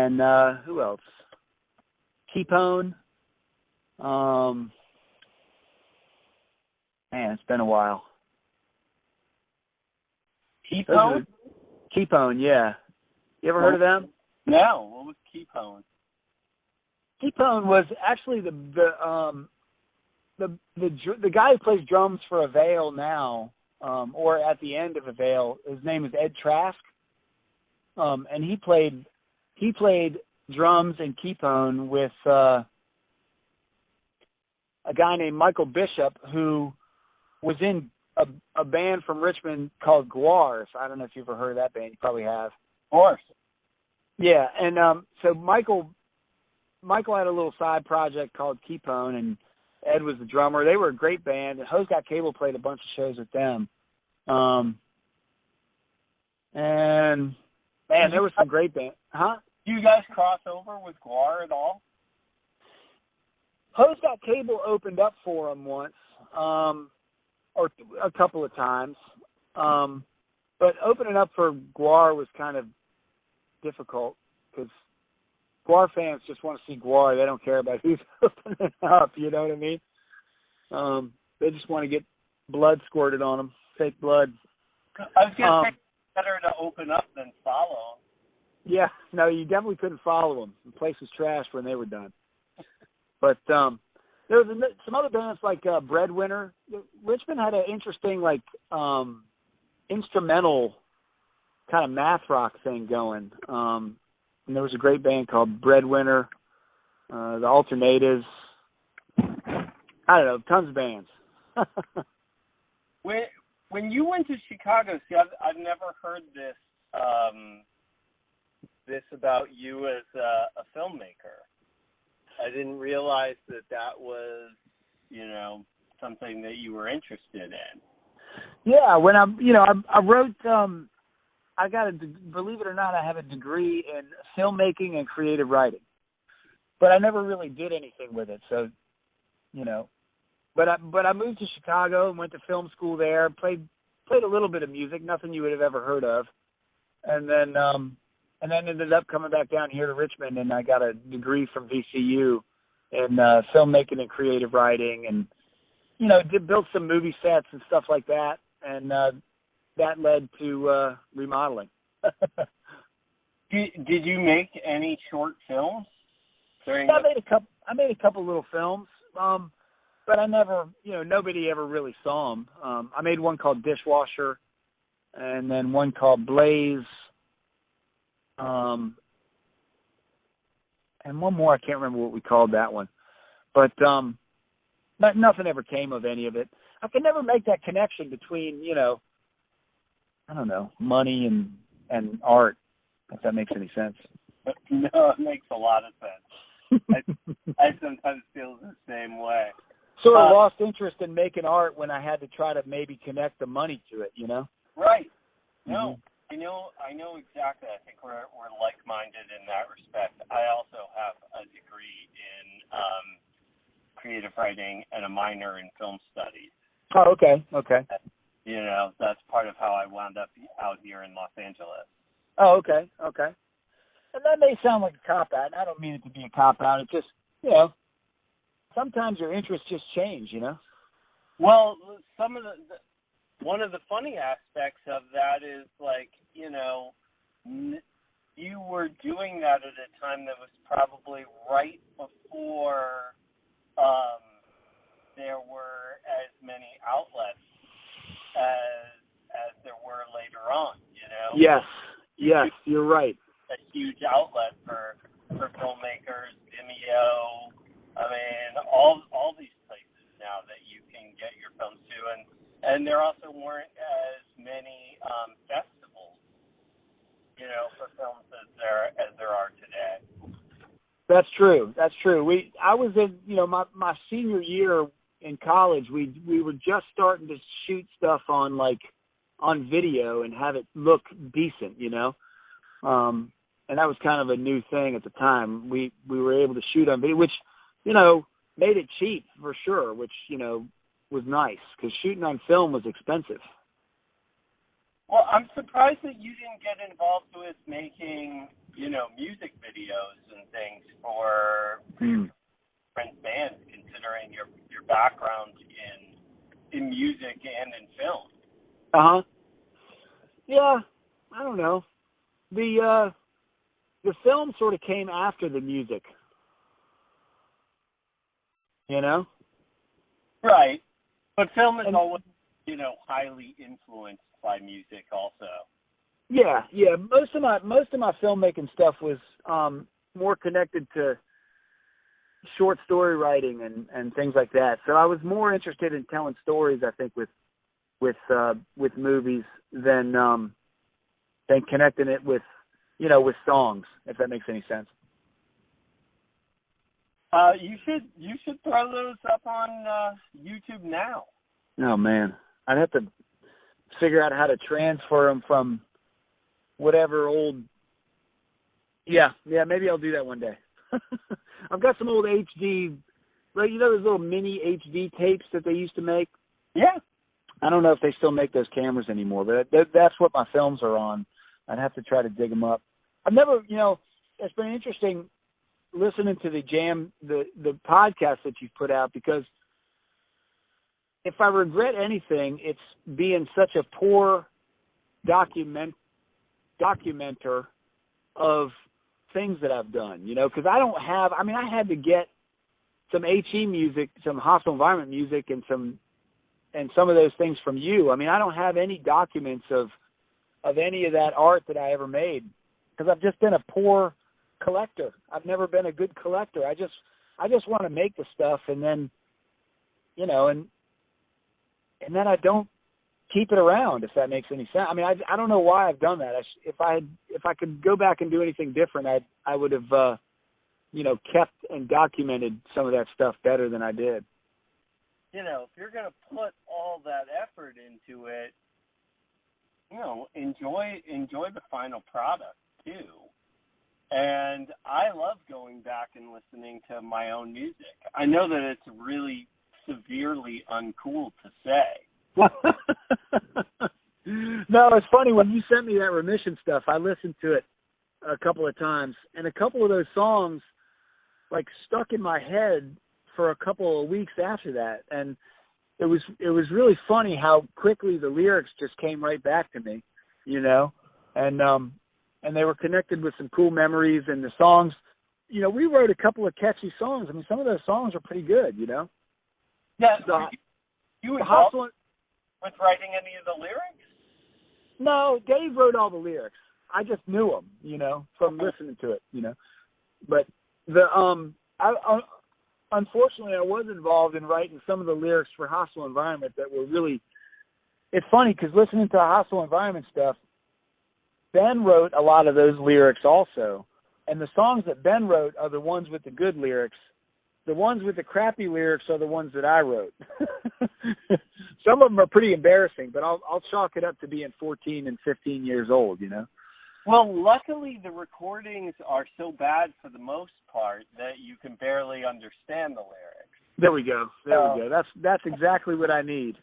[SPEAKER 2] and who else? Keepone. Man, it's been a while.
[SPEAKER 1] Keepone?
[SPEAKER 2] Keepone, yeah. You ever heard of them?
[SPEAKER 1] No. What was Keepone?
[SPEAKER 2] Keepone was actually the guy who plays drums for Avail now, or at the end of Avail. His name is Ed Trask, and he played drums in Keepone with a guy named Michael Bishop, who was in a band from Richmond called Guar. I don't know if you've ever heard of that band. You probably have.
[SPEAKER 1] Of course.
[SPEAKER 2] Yeah, and so Michael had a little side project called Keepone, and Ed was the drummer. They were a great band. And Hose Got Cable played a bunch of shows with them. And man, there was some great band. Huh?
[SPEAKER 1] Do you guys cross over with Guar at all?
[SPEAKER 2] Hose Got Cable opened up for them once, or a couple of times. But opening up for Guar was kind of difficult because Guar fans just want to see Guar. They don't care about who's opening up, you know what I mean? They just want to get blood squirted on them, fake blood.
[SPEAKER 1] I was going to say it's better to open up than follow.
[SPEAKER 2] Yeah, no, you definitely couldn't follow them. The place was trashed when they were done. But there was some other bands like Breadwinner. Richmond had an interesting, like, instrumental kind of math rock thing going. And there was a great band called Breadwinner, the Alternatives. I don't know, tons of bands.
[SPEAKER 1] When you went to Chicago, see, I've never heard this about you as a filmmaker. I didn't realize that was, something that you were interested in.
[SPEAKER 2] Yeah, when I wrote. I believe it or not, I have a degree in filmmaking and creative writing, but I never really did anything with it. So, but I moved to Chicago and went to film school there. Played a little bit of music, nothing you would have ever heard of, and then ended up coming back down here to Richmond, and I got a degree from VCU in filmmaking and creative writing, and built some movie sets and stuff like that, and that led to remodeling.
[SPEAKER 1] Did you make any short films?
[SPEAKER 2] I made a couple little films, but I never, nobody ever really saw them. I made one called Dishwasher, and then one called Blaze, and one more. I can't remember what we called that one, but nothing ever came of any of it. I could never make that connection between, I don't know, money and art, if that makes any sense.
[SPEAKER 1] No, it makes a lot of sense. I sometimes feel the same way.
[SPEAKER 2] Sort of lost interest in making art when I had to try to maybe connect the money to it,
[SPEAKER 1] Right. No, I know exactly. I think we're like-minded in that respect. I also have a degree in creative writing and a minor in film studies.
[SPEAKER 2] Oh, okay.
[SPEAKER 1] That's part of how I wound up out here in Los Angeles.
[SPEAKER 2] Oh, okay. And that may sound like a cop-out. I don't mean it to be a cop-out. It's just, sometimes your interests just change,
[SPEAKER 1] Well, some of one of the funny aspects of that is, like, you were doing that at a time that was probably right before there were as many outlets as there were later on,
[SPEAKER 2] Yes, you're right.
[SPEAKER 1] A huge outlet for filmmakers, Vimeo, I mean, all these places now that you can get your films to, and there also weren't as many festivals, for films as there are today.
[SPEAKER 2] That's true. I was in, my senior year in college. We were just starting to shoot stuff on video and have it look decent, and that was kind of a new thing at the time. We were able to shoot on video, which, made it cheap for sure, which, was nice because shooting on film was expensive.
[SPEAKER 1] Well, I'm surprised that you didn't get involved with making, music videos and things for your friends' bands, considering your background in music and in film.
[SPEAKER 2] Uh-huh. Yeah, I don't know. The film sort of came after the music.
[SPEAKER 1] Right. But film is always, highly influenced by music also.
[SPEAKER 2] Yeah. Most of my filmmaking stuff was more connected to short story writing and things like that. So I was more interested in telling stories, I think, with movies than connecting it with songs, if that makes any sense.
[SPEAKER 1] You should throw those up on YouTube now.
[SPEAKER 2] Oh man, I'd have to figure out how to transfer them from whatever old. Yeah, maybe I'll do that one day. I've got some old HD, those little mini HD tapes that they used to make.
[SPEAKER 1] Yeah.
[SPEAKER 2] I don't know if they still make those cameras anymore, but that's what my films are on. I'd have to try to dig them up. I've never, it's been interesting listening to the podcast that you've put out, because if I regret anything, it's being such a poor documenter of things that I've done, because I don't have, I had to get some HE music, some hostile environment music, and some of those things from you. I don't have any documents of any of that art that I ever made, because I've just been a poor collector. I've never been a good collector. I just want to make the stuff, and then, and then I don't keep it around, if that makes any sense. I don't know why I've done that. If I could go back and do anything different, I would have, kept and documented some of that stuff better than I did.
[SPEAKER 1] If you're going to put all that effort into it, enjoy the final product too. And I love going back and listening to my own music. I know that it's really severely uncool to say.
[SPEAKER 2] No, it's funny. When you sent me that Remission stuff, I listened to it a couple of times, and a couple of those songs stuck in my head for a couple of weeks after that. And it was really funny how quickly the lyrics just came right back to me, and they were connected with some cool memories, and the songs, we wrote a couple of catchy songs. Some of those songs are pretty good,
[SPEAKER 1] Yeah. You
[SPEAKER 2] involved
[SPEAKER 1] with writing any of the lyrics?
[SPEAKER 2] No, Dave wrote all the lyrics. I just knew them, from listening to it, But unfortunately, I was involved in writing some of the lyrics for Hostile Environment that were really. It's funny because listening to Hostile Environment stuff, Ben wrote a lot of those lyrics also, and the songs that Ben wrote are the ones with the good lyrics. The ones with the crappy lyrics are the ones that I wrote. Some of them are pretty embarrassing, but I'll chalk it up to being 14 and 15 years old,
[SPEAKER 1] Well, luckily the recordings are so bad for the most part that you can barely understand the lyrics.
[SPEAKER 2] There we go. We go. That's exactly what I need.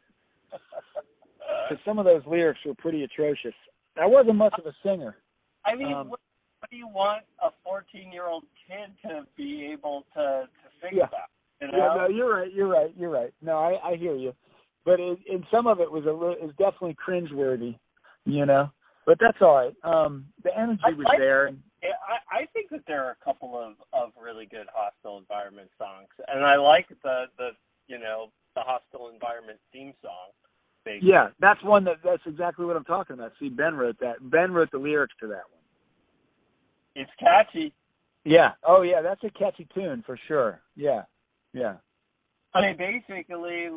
[SPEAKER 2] Because some of those lyrics were pretty atrocious. I wasn't much of a singer.
[SPEAKER 1] What do you want a 14-year-old kid to be able to sing about?
[SPEAKER 2] Yeah, no, you're right. No, I hear you. But in some of it was definitely cringeworthy, But that's all right. The energy was there.
[SPEAKER 1] I think that there are a couple of really good Hostile Environment songs, and I like the Hostile Environment theme song.
[SPEAKER 2] Yeah, that's one that's exactly what I'm talking about. See, Ben wrote that. Ben wrote the lyrics to that one.
[SPEAKER 1] It's catchy.
[SPEAKER 2] Yeah. Oh, yeah, that's a catchy tune for sure. Yeah.
[SPEAKER 1] Basically,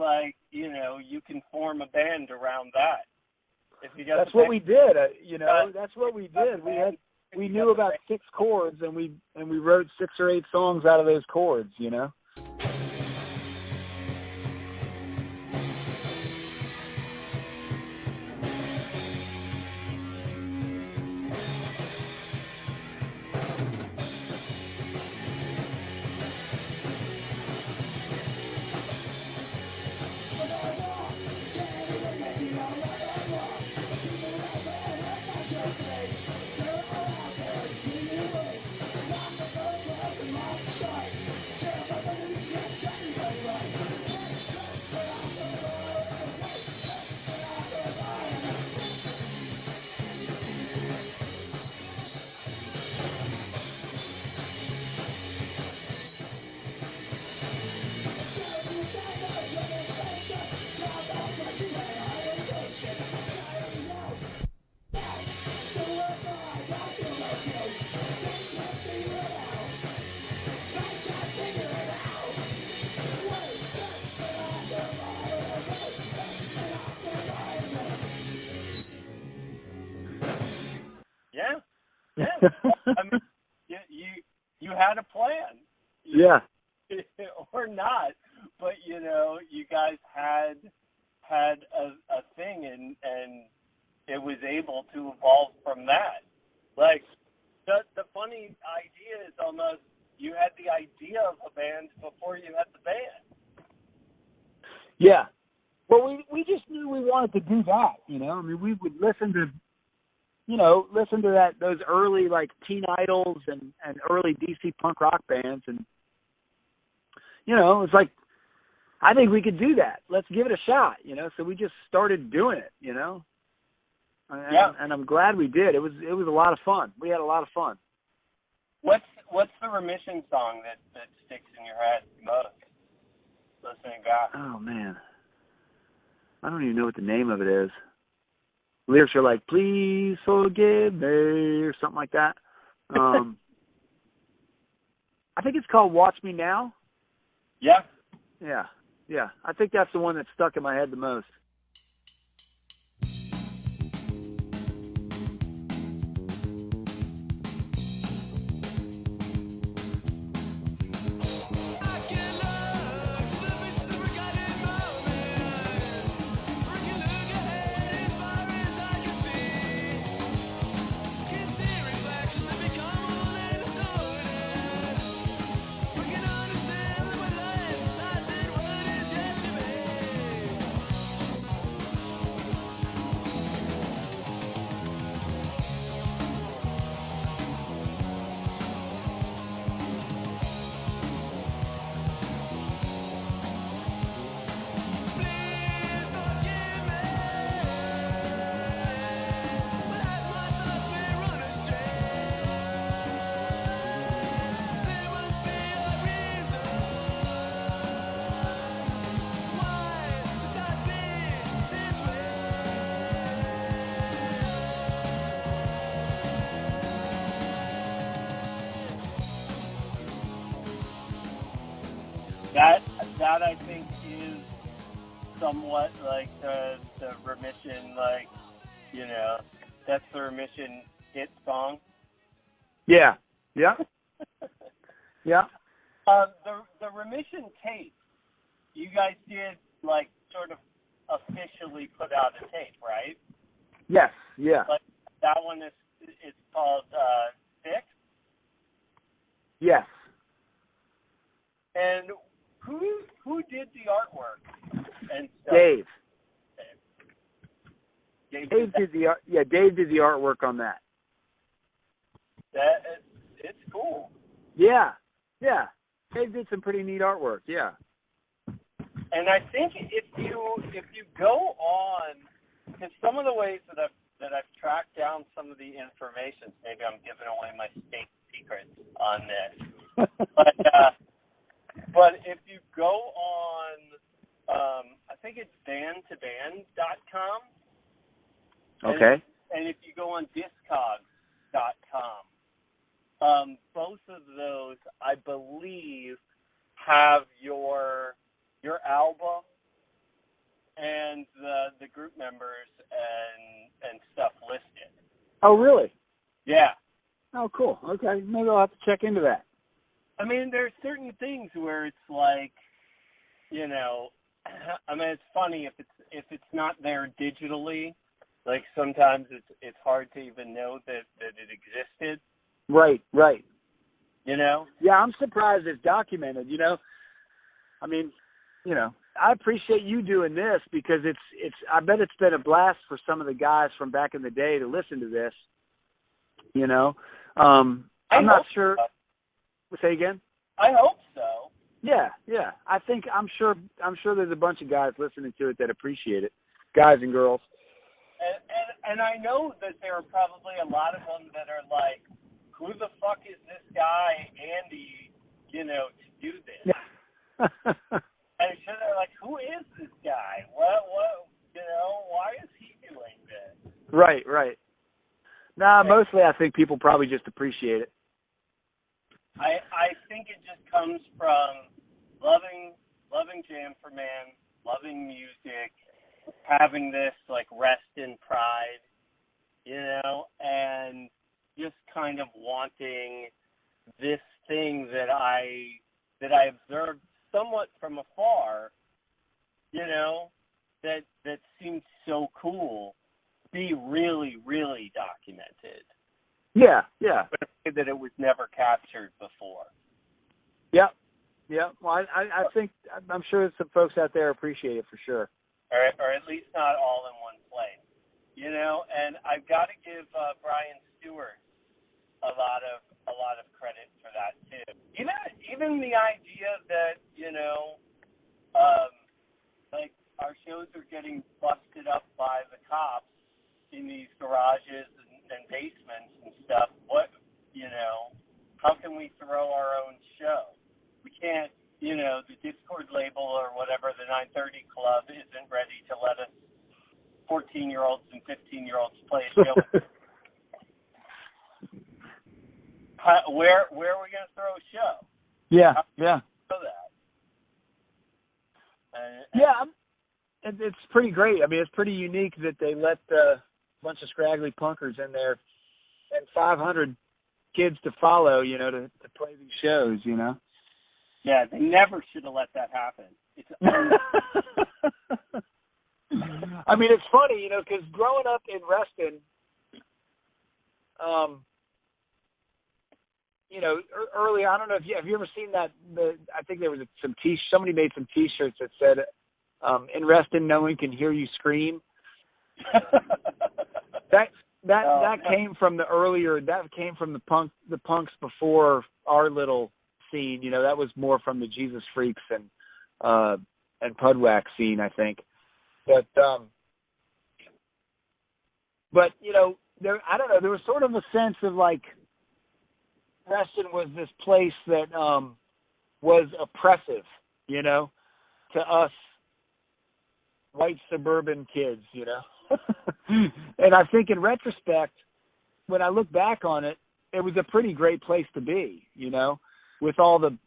[SPEAKER 1] you can form a band around that.
[SPEAKER 2] That's what we did. That's what we did. We knew about 6 chords, and we wrote 6 or 8 songs out of those chords.
[SPEAKER 1] I mean, you had a plan.
[SPEAKER 2] Yeah.
[SPEAKER 1] Or not, but you guys had a thing, and it was able to evolve from that. Like the funny idea is almost you had the idea of a band before you had the band.
[SPEAKER 2] Yeah. Well, we just knew we wanted to do that. I mean, we would listen to those early like Teen Idols and early DC punk rock bands, and it's like, I think we could do that. Let's give it a shot, So we just started doing it, And I'm glad we did. It was a lot of fun. We had a lot of fun.
[SPEAKER 1] What's the Remission song that sticks in your head most? Listening back.
[SPEAKER 2] Oh man, I don't even know what the name of it is. Lyrics are like, "Please forgive me" or something like that. I think it's called "Watch Me Now."
[SPEAKER 1] Yeah.
[SPEAKER 2] Yeah. I think that's the one that stuck in my head the most.
[SPEAKER 1] That I think is somewhat like the Remission, like, that's the Remission hit song.
[SPEAKER 2] Yeah. Yeah. Yeah.
[SPEAKER 1] The Remission tape, you guys did like sort of officially put out a tape, right?
[SPEAKER 2] Yes. Yeah.
[SPEAKER 1] Like that one is called Six.
[SPEAKER 2] Yes.
[SPEAKER 1] And who did the artwork and stuff?
[SPEAKER 2] Dave.
[SPEAKER 1] Dave
[SPEAKER 2] did the artwork on that.
[SPEAKER 1] It's cool.
[SPEAKER 2] Yeah. Dave did some pretty neat artwork. Yeah.
[SPEAKER 1] And I think if you go on, because some of the ways that I've tracked down some of the information, maybe I'm giving away my state secrets on this, but if you go on, I think it's bandtoband.com.
[SPEAKER 2] Okay.
[SPEAKER 1] And if you go on discogs.com, both of those, I believe, have your album and the group members and stuff listed.
[SPEAKER 2] Oh, really?
[SPEAKER 1] Yeah.
[SPEAKER 2] Oh, cool. Okay, maybe I'll have to check into that.
[SPEAKER 1] I mean, there's certain things where it's like, I mean, it's funny if it's not there digitally. Like sometimes it's hard to even know that it existed.
[SPEAKER 2] Right.
[SPEAKER 1] Yeah,
[SPEAKER 2] I'm surprised it's documented. I mean, I appreciate you doing this because it's. I bet it's been a blast for some of the guys from back in the day to listen to this. I'm not sure. Say again?
[SPEAKER 1] I hope so.
[SPEAKER 2] Yeah. I'm sure there's a bunch of guys listening to it that appreciate it, guys and girls.
[SPEAKER 1] And I know that there are probably a lot of them that are like, who the fuck is this guy, Andy, to do this? And so they're like, who is this guy? What, why is he doing this?
[SPEAKER 2] Right. Nah, mostly I think people probably just appreciate it.
[SPEAKER 1] I think it just comes from loving Jam for Man, loving music, having this like Reston pride, and just kind of wanting this thing that I observed somewhat from afar, you know, that seemed so cool, be really, really documented.
[SPEAKER 2] Yeah, yeah.
[SPEAKER 1] But that it was never captured before.
[SPEAKER 2] Yeah, yeah. Well, I think, I'm sure some folks out there appreciate it for sure.
[SPEAKER 1] Or at least not all in one place. You know, and I've got to give Brian Stewart a lot of credit for that too. Even the idea that, you know, like our shows are getting busted up by the cops in these garages and basements and stuff. What, you know, how can we throw our own show? We can't, you know, the Discord label or whatever, the 930 Club isn't ready to let us 14-year-olds and 15-year-olds play a show. Where are we going to throw a show?
[SPEAKER 2] Yeah, yeah.
[SPEAKER 1] Know that.
[SPEAKER 2] Yeah, it's pretty great. I mean, it's pretty unique that they let a bunch of scraggly punkers in there and 500 kids to follow, you know, to play these shows, you know.
[SPEAKER 1] Yeah, they never should have let that happen. It's
[SPEAKER 2] I mean, it's funny, you know, because growing up in Reston, you know, early, I don't know if have you ever seen that? I think there was somebody made some T-shirts that said, "In Reston, no one can hear you scream." That came from the punks before our little scene. You know, that was more from the Jesus Freaks and Pudwack scene, I think. But you know, I don't know. There was sort of a sense of like Reston was this place that was oppressive, you know, to us white suburban kids, you know. And I think in retrospect, when I look back on it, it was a pretty great place to be, you know, with all the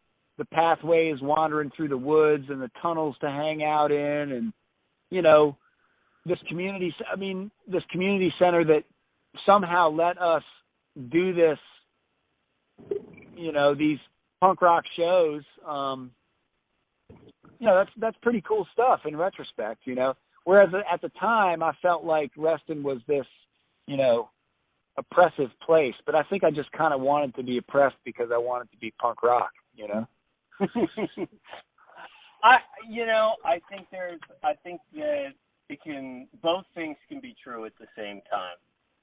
[SPEAKER 2] pathways wandering through the woods and the tunnels to hang out in, and, you know, this community center that somehow let us do this, you know, these punk rock shows, you know, that's pretty cool stuff in retrospect, you know. Whereas at the time, I felt like Reston was this, you know, oppressive place. But I think I just kind of wanted to be oppressed because I wanted to be punk rock, you know.
[SPEAKER 1] I think that both things can be true at the same time.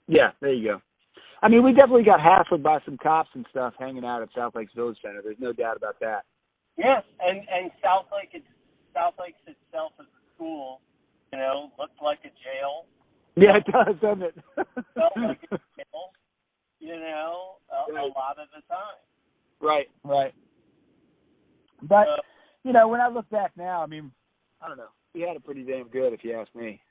[SPEAKER 2] Yeah, there you go. I mean, we definitely got hassled by some cops and stuff hanging out at South Lakes Village Center. There's no doubt about that.
[SPEAKER 1] Yes, and South Lakes itself as a school, you know, looked like a jail.
[SPEAKER 2] Yeah, it does, doesn't it?
[SPEAKER 1] Felt like a jail, you know, a lot of the time.
[SPEAKER 2] Right. But, you know, when I look back now, I mean, I don't know. We had it pretty damn good, if you ask me.